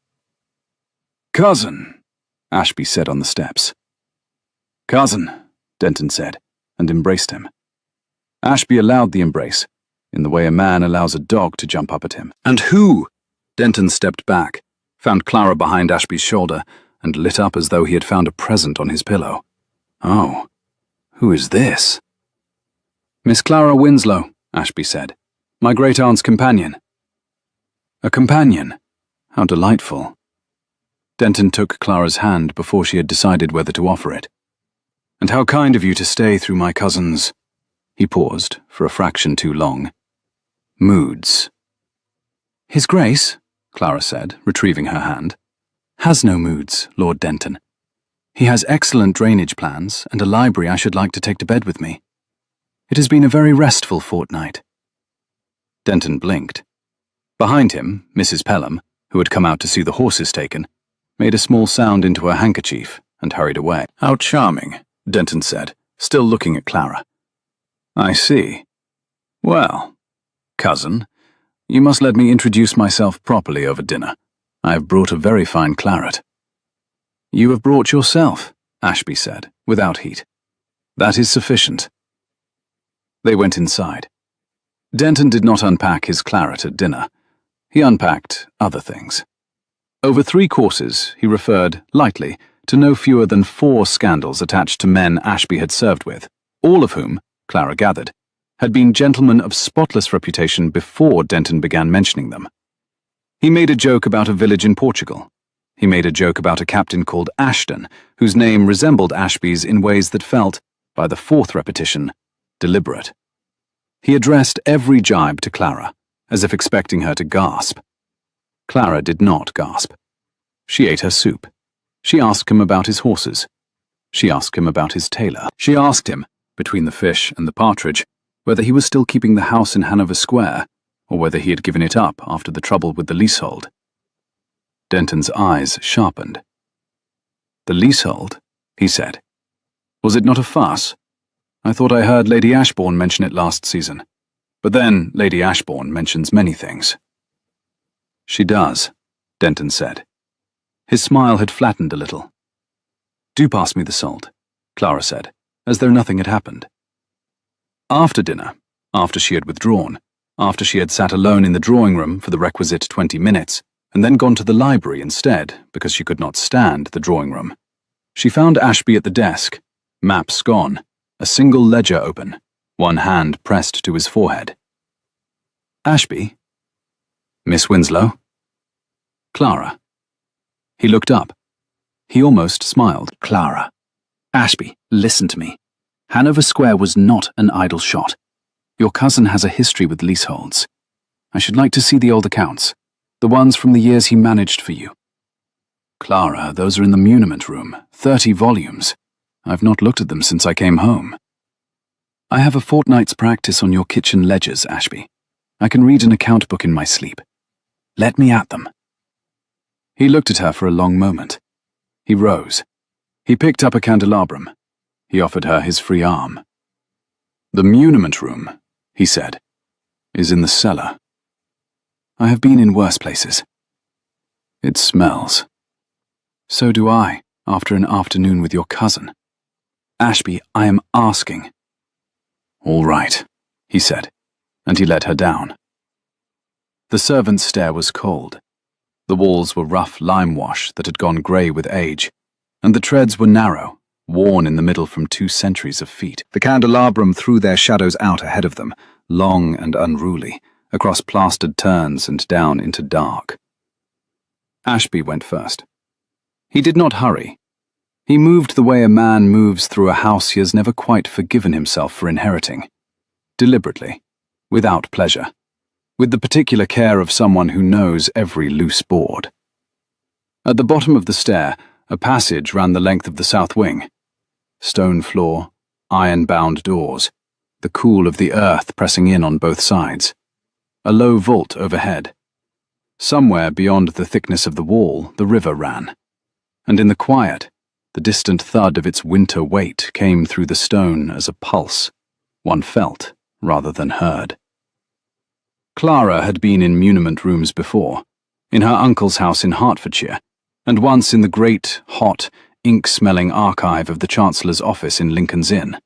"Cousin," Ashby said on the steps. "Cousin," Denton said, and embraced him. Ashby allowed the embrace, in the way a man allows a dog to jump up at him. "And who?" Denton stepped back, found Clara behind Ashby's shoulder, and lit up as though he had found a present on his pillow. "Oh, who is this?" "Miss Clara Winslow," Ashby said, "my great-aunt's companion." A companion? How delightful. Denton took Clara's hand before she had decided whether to offer it. "And how kind of you to stay through my cousin's—" He paused, for a fraction too long. "Moods." "His Grace," Clara said, retrieving her hand, "has no moods, Lord Denton. He has excellent drainage plans and a library I should like to take to bed with me. It has been a very restful fortnight." Denton blinked. Behind him, Mrs. Pelham, who had come out to see the horses taken, made a small sound into her handkerchief and hurried away. "How charming," Denton said, still looking at Clara. "I see. Well, cousin, you must let me introduce myself properly over dinner. I have brought a very fine claret." "You have brought yourself," Ashby said, without heat. "That is sufficient." They went inside. Denton did not unpack his claret at dinner. He unpacked other things. Over 3 courses, he referred, lightly, to no fewer than 4 scandals attached to men Ashby had served with, all of whom, Clara gathered, had been gentlemen of spotless reputation before Denton began mentioning them. He made a joke about a village in Portugal. He made a joke about a captain called Ashton, whose name resembled Ashby's in ways that felt, by the 4th repetition, deliberate. He addressed every jibe to Clara, as if expecting her to gasp. Clara did not gasp. She ate her soup. She asked him about his horses. She asked him about his tailor. She asked him, between the fish and the partridge, whether he was still keeping the house in Hanover Square, or whether he had given it up after the trouble with the leasehold. Denton's eyes sharpened. "The leasehold?" he said. Was it not a farce? I thought I heard Lady Ashbourne mention it last season. But then Lady Ashbourne mentions many things. She does, Denton said. His smile had flattened a little. Do pass me the salt, Clara said, as though nothing had happened. After dinner, after she had withdrawn, after she had sat alone in the drawing room for the requisite 20 minutes, and then gone to the library instead because she could not stand the drawing room, she found Ashby at the desk, maps gone, a single ledger open, one hand pressed to his forehead. Ashby? Miss Winslow? Clara. He looked up. He almost smiled. Clara. Ashby, listen to me. Hanover Square was not an idle shot. Your cousin has a history with leaseholds. I should like to see the old accounts, the ones from the years he managed for you. Clara, those are in the muniment room, 30 volumes. I've not looked at them since I came home. I have a fortnight's practice on your kitchen ledgers, Ashby. I can read an account book in my sleep. Let me at them. He looked at her for a long moment. He rose. He picked up a candelabrum. He offered her his free arm. The muniment room, he said, is in the cellar. I have been in worse places. It smells. So do I, after an afternoon with your cousin. Ashby, I am asking. All right, he said, and he led her down. The servant's stair was cold. The walls were rough lime wash that had gone grey with age, and the treads were narrow, worn in the middle from 2 centuries of feet. The candelabrum threw their shadows out ahead of them, long and unruly, across plastered turns and down into dark. Ashby went first. He did not hurry. He moved the way a man moves through a house he has never quite forgiven himself for inheriting. Deliberately, without pleasure, with the particular care of someone who knows every loose board. At the bottom of the stair, a passage ran the length of the south wing. Stone floor, iron-bound doors, the cool of the earth pressing in on both sides. A low vault overhead. Somewhere beyond the thickness of the wall, the river ran. And in the quiet, the distant thud of its winter weight came through the stone as a pulse, one felt rather than heard. Clara had been in muniment rooms before, in her uncle's house in Hertfordshire, and once in the great, hot, ink-smelling archive of the Chancellor's office in Lincoln's Inn.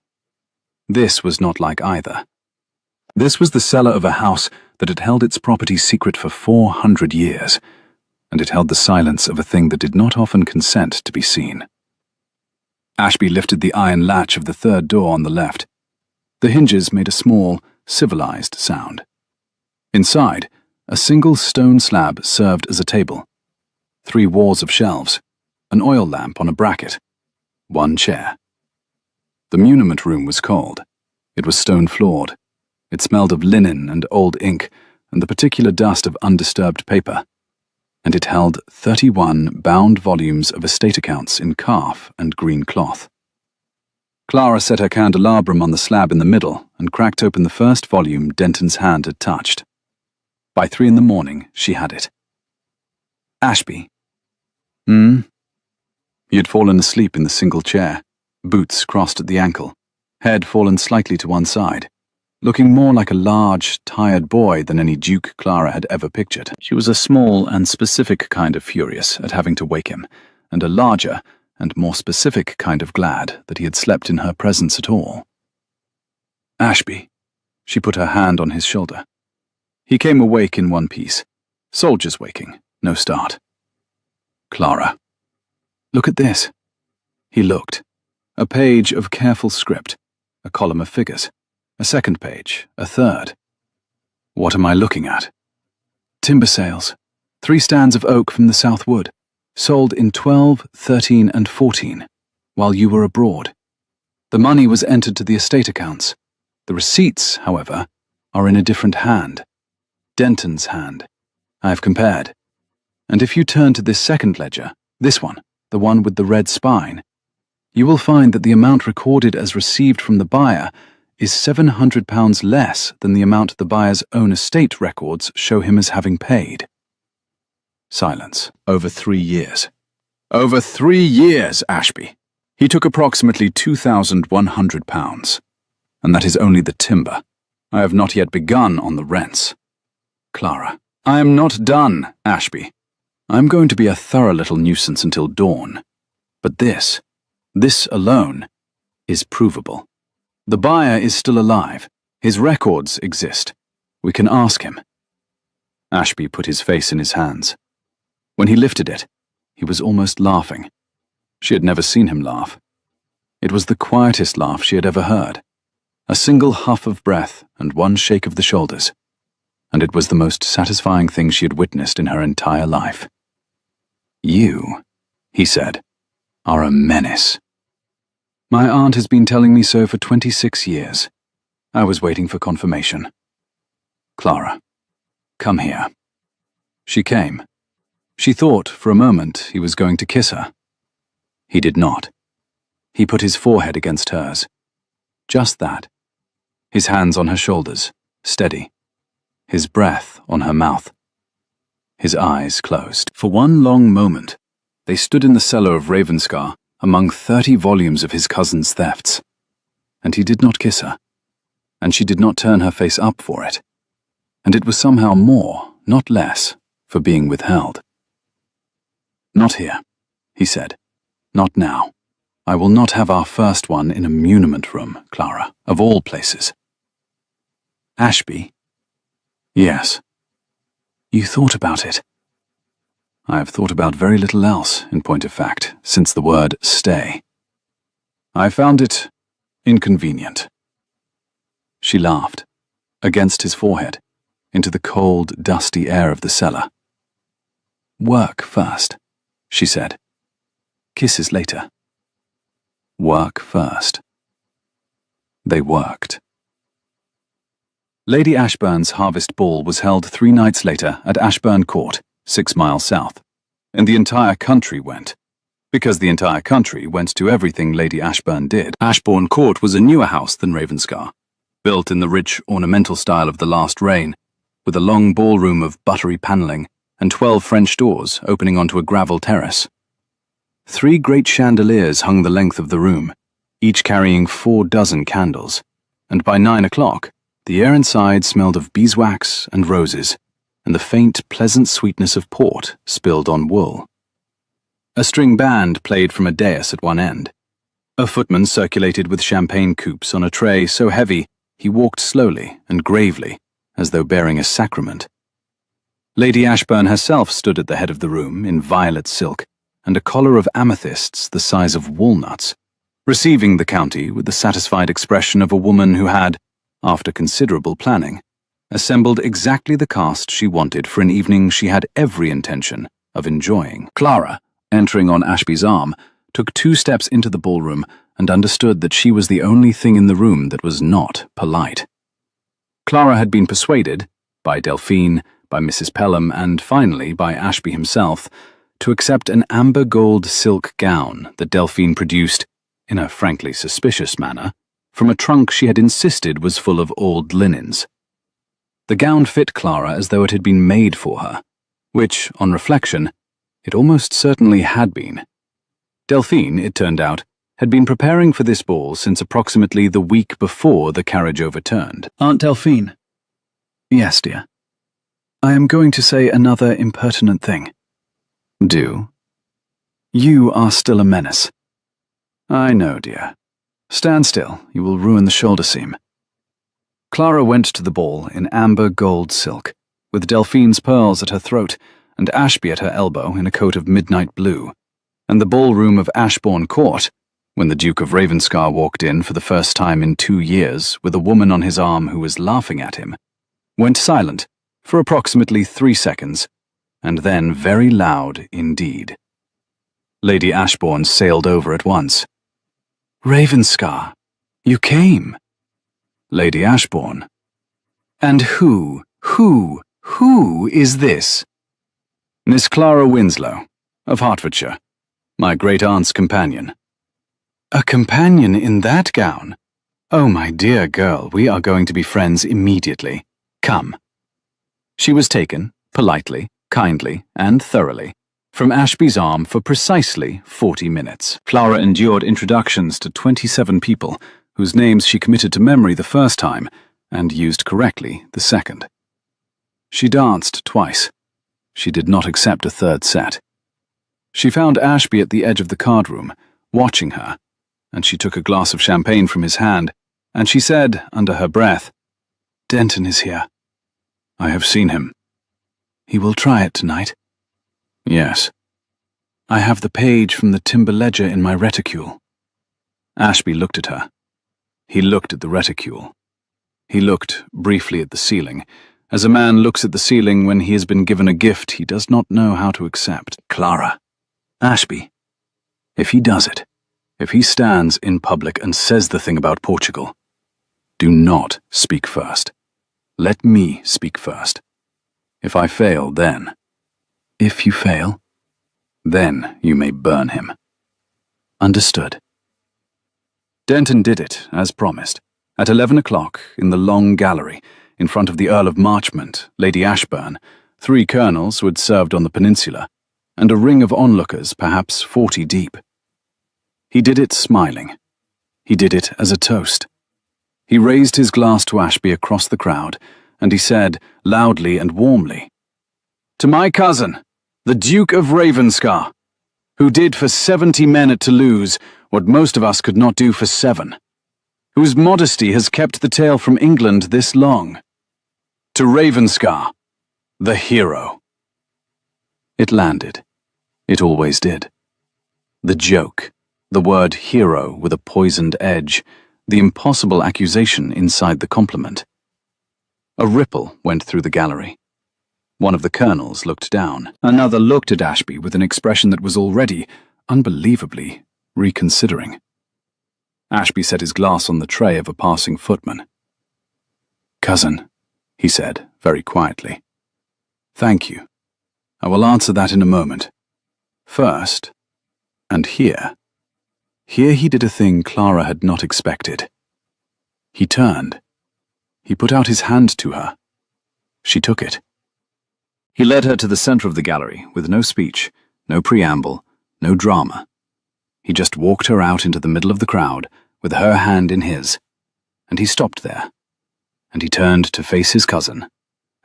This was not like either. This was the cellar of a house that had held its property secret for 400 years, and it held the silence of a thing that did not often consent to be seen. Ashby lifted the iron latch of the third door on the left. The hinges made a small, civilized sound. Inside, a single stone slab served as a table. 3 walls of shelves, an oil lamp on a bracket, 1 chair. The muniment room was cold. It was stone-floored. It smelled of linen and old ink and the particular dust of undisturbed paper. And it held 31 bound volumes of estate accounts in calf and green cloth. Clara set her candelabrum on the slab in the middle and cracked open the first volume Denton's hand had touched. By 3 in the morning, she had it. Ashby. He had fallen asleep in the single chair, boots crossed at the ankle, head fallen slightly to one side, looking more like a large, tired boy than any duke Clara had ever pictured. She was a small and specific kind of furious at having to wake him, and a larger and more specific kind of glad that he had slept in her presence at all. Ashby. She put her hand on his shoulder. He came awake in one piece. Soldiers waking, no start. Clara. Look at this. He looked. A page of careful script, a column of figures, a second page, a third. What am I looking at? Timber sales. 3 stands of oak from the South Wood, sold in 12, 13, and 14, while you were abroad. The money was entered to the estate accounts. The receipts, however, are in a different hand. Denton's hand. I have compared. And if you turn to this second ledger, this one, the one with the red spine, you will find that the amount recorded as received from the buyer is £700 less than the amount the buyer's own estate records show him as having paid. Silence. Over 3 years. Over 3 years, Ashby. He took approximately £2,100, and that is only the timber. I have not yet begun on the rents. Clara. I am not done, Ashby. I am going to be a thorough little nuisance until dawn. But this alone, is provable. The buyer is still alive. His records exist. We can ask him. Ashby put his face in his hands. When he lifted it, he was almost laughing. She had never seen him laugh. It was the quietest laugh she had ever heard. A single huff of breath and one shake of the shoulders. And it was the most satisfying thing she had witnessed in her entire life. You, he said, are a menace. My aunt has been telling me so for 26 years. I was waiting for confirmation. Clara, come here. She came. She thought for a moment he was going to kiss her. He did not. He put his forehead against hers. Just that. His hands on her shoulders, steady. His breath on her mouth. His eyes closed. For one long moment, they stood in the cellar of Ravenscar among 30 volumes of his cousin's thefts. And he did not kiss her. And she did not turn her face up for it. And it was somehow more, not less, for being withheld. Not here, he said. Not now. I will not have our first one in a muniment room, Clara, of all places. Ashby? Yes. You thought about it. I have thought about very little else, in point of fact, since the word stay. I found it inconvenient. She laughed, against his forehead, into the cold, dusty air of the cellar. Work first, she said. Kisses later. Work first. They worked. Lady Ashburn's harvest ball was held 3 nights later at Ashburn Court, 6 miles south, and the entire country went. Because the entire country went to everything Lady Ashburn did. Ashbourne Court was a newer house than Ravenscar, built in the rich, ornamental style of the last reign, with a long ballroom of buttery panelling and 12 French doors opening onto a gravel terrace. 3 great chandeliers hung the length of the room, each carrying 4 dozen candles, and by 9 o'clock, the air inside smelled of beeswax and roses, and the faint, pleasant sweetness of port spilled on wool. A string band played from a dais at one end. A footman circulated with champagne coupes on a tray so heavy he walked slowly and gravely, as though bearing a sacrament. Lady Ashburn herself stood at the head of the room in violet silk and a collar of amethysts the size of walnuts, receiving the county with the satisfied expression of a woman who had, after considerable planning, assembled exactly the cast she wanted for an evening she had every intention of enjoying. Clara, entering on Ashby's arm, took 2 steps into the ballroom and understood that she was the only thing in the room that was not polite. Clara had been persuaded, by Delphine, by Mrs. Pelham, and finally by Ashby himself, to accept an amber gold silk gown that Delphine produced, in a frankly suspicious manner, from a trunk she had insisted was full of old linens. The gown fit Clara as though it had been made for her, which, on reflection, it almost certainly had been. Delphine, it turned out, had been preparing for this ball since approximately the week before the carriage overturned. Aunt Delphine. Yes, dear. I am going to say another impertinent thing. Do. You are still a menace. I know, dear. Stand still, you will ruin the shoulder seam. Clara went to the ball in amber gold silk, with Delphine's pearls at her throat and Ashby at her elbow in a coat of midnight blue, and the ballroom of Ashbourne Court, when the Duke of Ravenscar walked in for the first time in 2 years with a woman on his arm who was laughing at him, went silent for approximately 3 seconds, and then very loud indeed. Lady Ashbourne sailed over at once. Ravenscar, you came. Lady Ashbourne. And who is this? Miss Clara Winslow, of Hertfordshire, my great-aunt's companion. A companion in that gown? Oh, my dear girl, we are going to be friends immediately. Come. She was taken, politely, kindly, and thoroughly, from Ashby's arm for precisely 40 minutes. Clara endured introductions to 27 people, whose names she committed to memory the first time and used correctly the second. She danced twice. She did not accept a third set. She found Ashby at the edge of the card room, watching her, and she took a glass of champagne from his hand, and she said, under her breath, "Denton is here." "I have seen him." "He will try it tonight?" "Yes." "I have the page from the timber ledger in my reticule." Ashby looked at her. He looked at the reticule. He looked briefly at the ceiling, as a man looks at the ceiling when he has been given a gift he does not know how to accept. "Clara, Ashby, if he does it, if he stands in public and says the thing about Portugal, do not speak first. Let me speak first. If I fail, then..." "If you fail?" "Then you may burn him." "Understood." Denton did it, as promised, at 11 o'clock in the long gallery, in front of the Earl of Marchmont, Lady Ashburn, 3 colonels who had served on the peninsula, and a ring of onlookers perhaps 40 deep. He did it smiling. He did it as a toast. He raised his glass to Ashby across the crowd, and he said, loudly and warmly, "To my cousin, the Duke of Ravenscar, who did for 70 men at Toulouse what most of us could not do for 7, whose modesty has kept the tale from England this long. To Ravenscar, the hero." It landed. It always did. The joke, the word hero with a poisoned edge, the impossible accusation inside the compliment. A ripple went through the gallery. One of the colonels looked down. Another looked at Ashby with an expression that was already, unbelievably, reconsidering. Ashby set his glass on the tray of a passing footman. "Cousin," he said, very quietly. "Thank you. I will answer that in a moment. First, and here he did a thing Clara had not expected. He turned. He put out his hand to her. She took it. He led her to the center of the gallery, with no speech, no preamble, no drama. He just walked her out into the middle of the crowd, with her hand in his, and he stopped there, and he turned to face his cousin,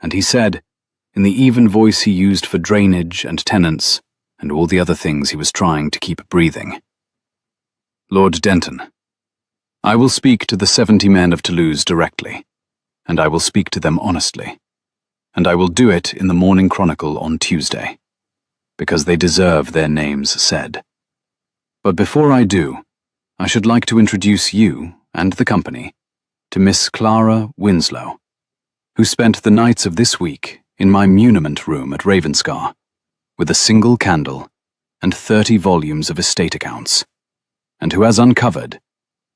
and he said, in the even voice he used for drainage and tenants, and all the other things he was trying to keep breathing, "Lord Denton, I will speak to the 70 men of Toulouse directly, and I will speak to them honestly, and I will do it in the Morning Chronicle on Tuesday, because they deserve their names said. But before I do, I should like to introduce you and the company to Miss Clara Winslow, who spent the nights of this week in my muniment room at Ravenscar, with a single candle and 30 volumes of estate accounts, and who has uncovered,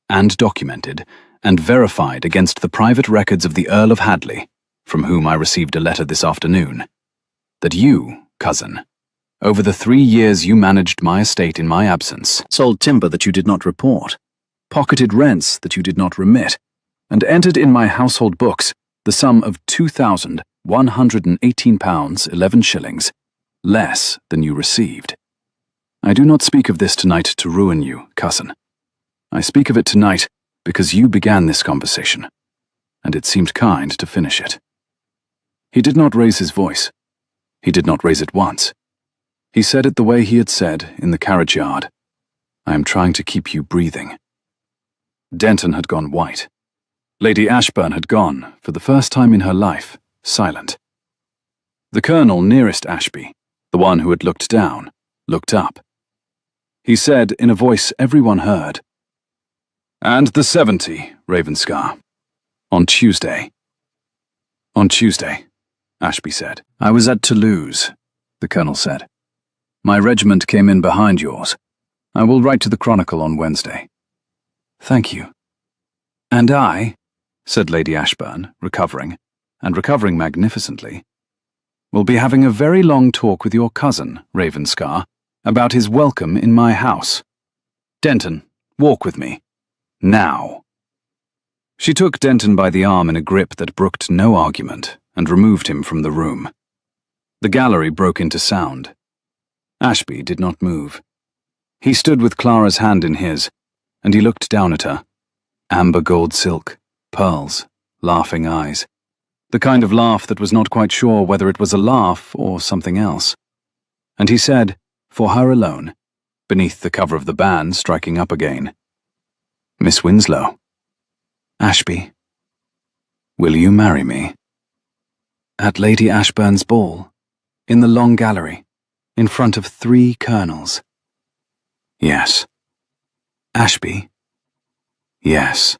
and documented, and verified against the private records of the Earl of Hadley, from whom I received a letter this afternoon, that you, cousin, over the 3 years you managed my estate in my absence, sold timber that you did not report, pocketed rents that you did not remit, and entered in my household books the sum of £2,118 11 shillings, less than you received. I do not speak of this tonight to ruin you, cousin. I speak of it tonight because you began this conversation, and it seemed kind to finish it." He did not raise his voice. He did not raise it once. He said it the way he had said in the carriage yard, "I am trying to keep you breathing." Denton had gone white. Lady Ashburn had gone, for the first time in her life, silent. The colonel nearest Ashby, the one who had looked down, looked up. He said in a voice everyone heard, "And the 70, Ravenscar. On Tuesday." "On Tuesday," Ashby said. "I was at Toulouse," the colonel said. "My regiment came in behind yours. I will write to the Chronicle on Wednesday." "Thank you." "And I," said Lady Ashburn, recovering, and recovering magnificently, "will be having a very long talk with your cousin, Ravenscar, about his welcome in my house. Denton, walk with me. Now." She took Denton by the arm in a grip that brooked no argument and removed him from the room. The gallery broke into sound. Ashby did not move. He stood with Clara's hand in his, and he looked down at her. Amber gold silk, pearls, laughing eyes. The kind of laugh that was not quite sure whether it was a laugh or something else. And he said, for her alone, beneath the cover of the band striking up again, "Miss Winslow, Ashby, will you marry me?" At Lady Ashburn's ball, in the long gallery, in front of 3 colonels. Yes. Ashby? Yes.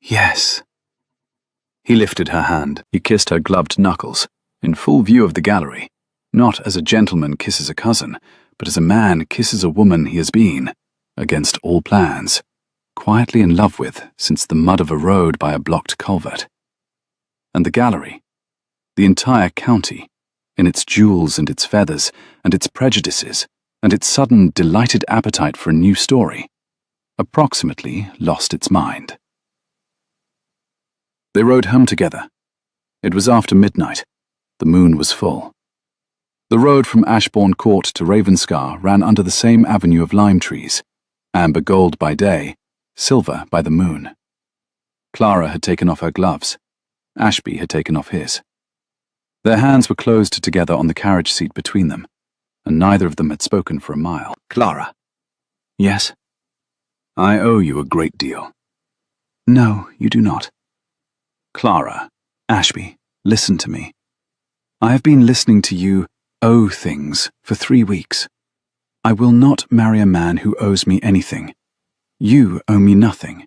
Yes. He lifted her hand. He kissed her gloved knuckles, in full view of the gallery, not as a gentleman kisses a cousin, but as a man kisses a woman he has been, against all plans, quietly in love with since the mud of a road by a blocked culvert. And the gallery, the entire county, in its jewels and its feathers, and its prejudices, and its sudden delighted appetite for a new story, approximately lost its mind. They rode home together. It was after midnight. The moon was full. The road from Ashbourne Court to Ravenscar ran under the same avenue of lime trees, amber gold by day, silver by the moon. Clara had taken off her gloves. Ashby had taken off his. Their hands were closed together on the carriage seat between them, and neither of them had spoken for a mile. "Clara." "Yes?" "I owe you a great deal." "No, you do not." "Clara." "Ashby, listen to me. I have been listening to you owe things for 3 weeks. I will not marry a man who owes me anything. You owe me nothing.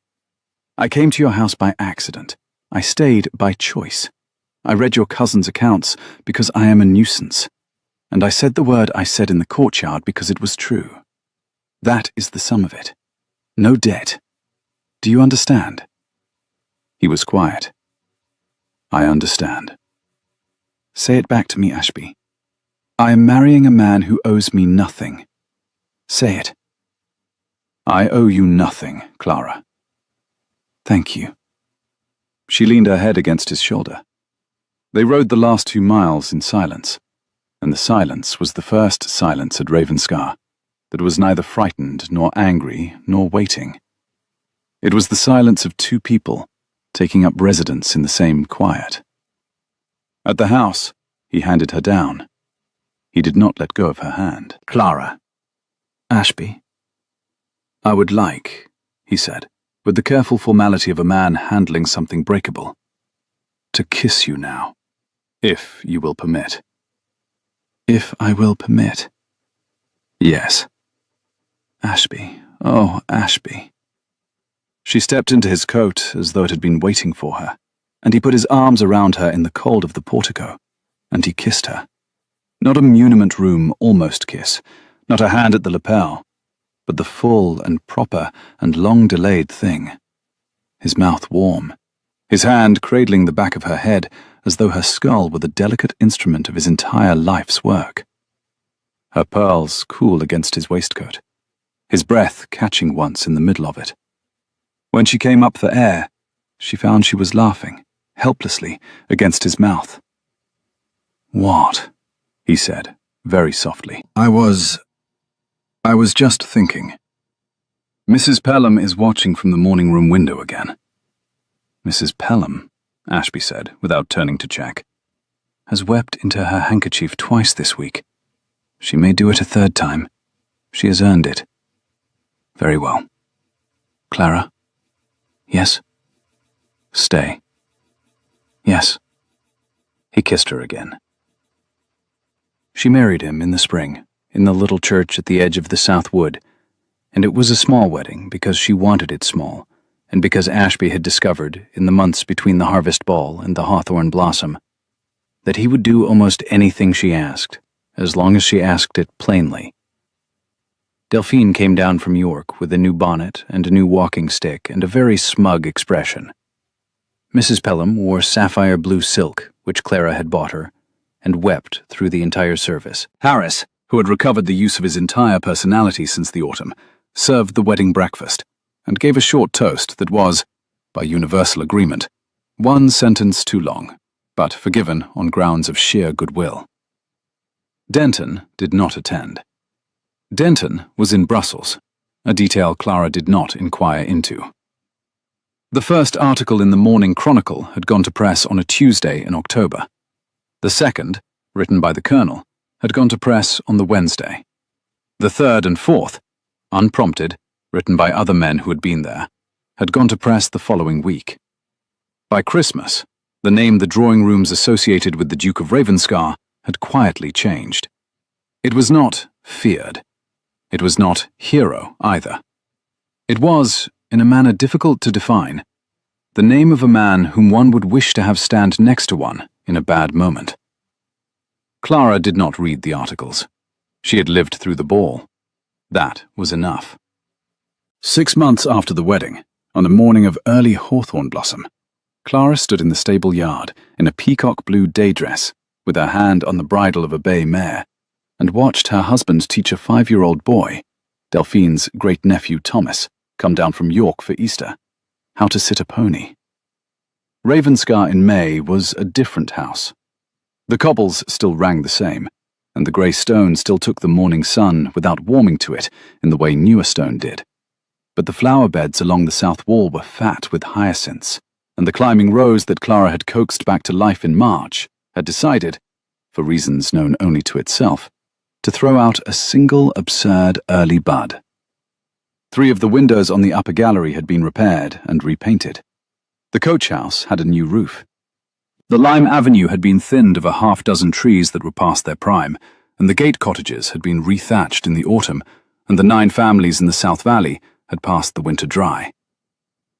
I came to your house by accident. I stayed by choice. I read your cousin's accounts because I am a nuisance. And I said the word I said in the courtyard because it was true. That is the sum of it. No debt. Do you understand?" He was quiet. "I understand." "Say it back to me, Ashby. I am marrying a man who owes me nothing. Say it." "I owe you nothing, Clara." "Thank you." She leaned her head against his shoulder. They rode the last 2 miles in silence, and the silence was the first silence at Ravenscar that was neither frightened nor angry nor waiting. It was the silence of 2 people taking up residence in the same quiet. At the house, he handed her down. He did not let go of her hand. "Clara." "Ashby." "I would like," he said, with the careful formality of a man handling something breakable, "to kiss you now, if you will permit." "If I will permit?" "Yes." "Ashby, oh, Ashby." She stepped into his coat as though it had been waiting for her, and he put his arms around her in the cold of the portico, and he kissed her. Not a muniment room almost kiss, not a hand at the lapel, but the full and proper and long-delayed thing. His mouth warm, his hand cradling the back of her head as though her skull were the delicate instrument of his entire life's work. Her pearls cool against his waistcoat, his breath catching once in the middle of it. When she came up for air, she found she was laughing, helplessly, against his mouth. "What?" he said, very softly. I was just thinking. Mrs. Pelham is watching from the morning room window again." "Mrs. Pelham," Ashby said, without turning to check, "has wept into her handkerchief twice this week. She may do it a 3rd time. She has earned it." "Very well. Clara?" "Yes?" "Stay." "Yes." He kissed her again. She married him in the spring, in the little church at the edge of the South Wood, and it was a small wedding because she wanted it small, and because Ashby had discovered, in the months between the harvest ball and the hawthorn blossom, that he would do almost anything she asked, as long as she asked it plainly. Delphine came down from York with a new bonnet and a new walking stick and a very smug expression. Mrs. Pelham wore sapphire blue silk, which Clara had bought her, and wept through the entire service. Harris, who had recovered the use of his entire personality since the autumn, served the wedding breakfast, and gave a short toast that was, by universal agreement, 1 sentence too long, but forgiven on grounds of sheer goodwill. Denton did not attend. Denton was in Brussels, a detail Clara did not inquire into. The first article in the Morning Chronicle had gone to press on a Tuesday in October. The second, written by the Colonel, had gone to press on the Wednesday. The third and fourth, unprompted, written by other men who had been there, had gone to press the following week. By Christmas, the name the drawing rooms associated with the Duke of Ravenscar had quietly changed. It was not feared. It was not hero either. It was, in a manner difficult to define, the name of a man whom one would wish to have stand next to one in a bad moment. Clara did not read the articles. She had lived through the ball. That was enough. 6 months after the wedding, on a morning of early hawthorn blossom, Clara stood in the stable yard in a peacock blue day dress, with her hand on the bridle of a bay mare, and watched her husband teach a 5-year-old boy, Delphine's great-nephew Thomas, come down from York for Easter, how to sit a pony. Ravenscar in May was a different house. The cobbles still rang the same, and the grey stone still took the morning sun without warming to it in the way newer stone did. But the flower beds along the south wall were fat with hyacinths, and the climbing rose that Clara had coaxed back to life in March had decided, for reasons known only to itself, to throw out a single absurd early bud. 3 of the windows on the upper gallery had been repaired and repainted. The coach house had a new roof. The lime avenue had been thinned of a half-dozen trees that were past their prime, and the gate cottages had been rethatched in the autumn, and the 9 families in the South Valley had passed the winter dry.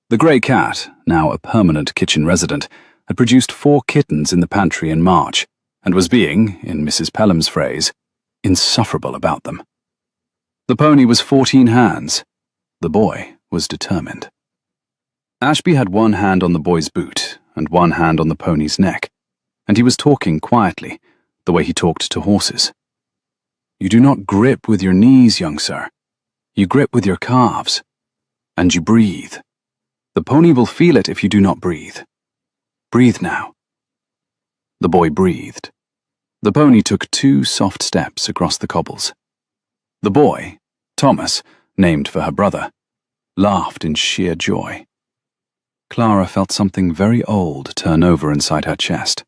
The grey cat, now a permanent kitchen resident, had produced 4 kittens in the pantry in March, and was being, in Mrs. Pelham's phrase, insufferable about them. The pony was 14 hands. The boy was determined. Ashby had one hand on the boy's boot and one hand on the pony's neck, and he was talking quietly, the way he talked to horses. You do not grip with your knees, young sir. You grip with your calves. And you breathe. The pony will feel it if you do not breathe. Breathe now. The boy breathed. The pony took 2 soft steps across the cobbles. The boy, Thomas, named for her brother, laughed in sheer joy. Clara felt something very old turn over inside her chest.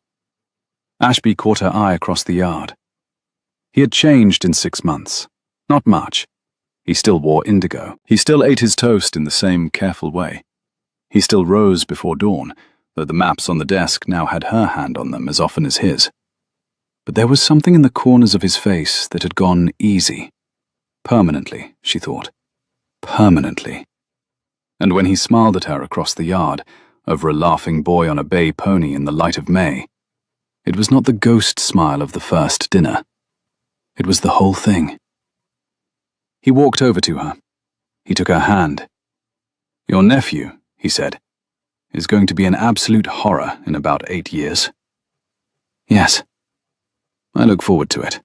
Ashby caught her eye across the yard. He had changed in 6 months. Not much. He still wore indigo. He still ate his toast in the same careful way. He still rose before dawn, though the maps on the desk now had her hand on them as often as his. But there was something in the corners of his face that had gone easy. Permanently, she thought. Permanently. And when he smiled at her across the yard, over a laughing boy on a bay pony in the light of May, it was not the ghost smile of the first dinner. It was the whole thing. He walked over to her. He took her hand. Your nephew, he said, is going to be an absolute horror in about 8 years. Yes. I look forward to it.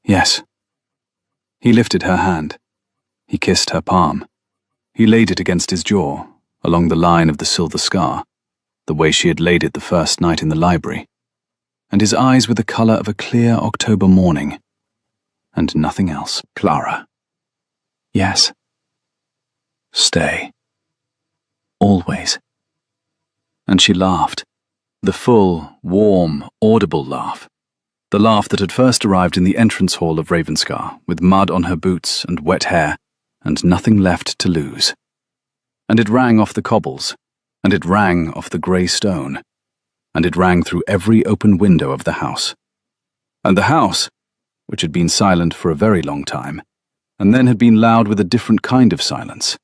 Yes. He lifted her hand. He kissed her palm. He laid it against his jaw, along the line of the silver scar, the way she had laid it the first night in the library, and his eyes were the colour of a clear October morning, and nothing else. Clara. Yes. Stay. Always. And she laughed, the full, warm, audible laugh. The laugh that had first arrived in the entrance hall of Ravenscar, with mud on her boots and wet hair, and nothing left to lose. And it rang off the cobbles, and it rang off the grey stone, and it rang through every open window of the house. And the house, which had been silent for a very long time, and then had been loud with a different kind of silence,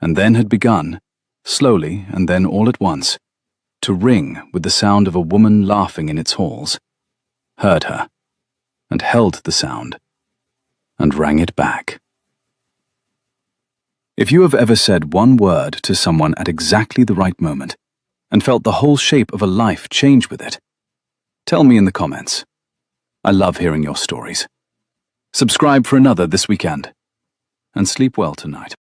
and then had begun, slowly and then all at once, to ring with the sound of a woman laughing in its halls, heard her, and held the sound, and rang it back. If you have ever said one word to someone at exactly the right moment, and felt the whole shape of a life change with it, tell me in the comments. I love hearing your stories. Subscribe for another this weekend, and sleep well tonight.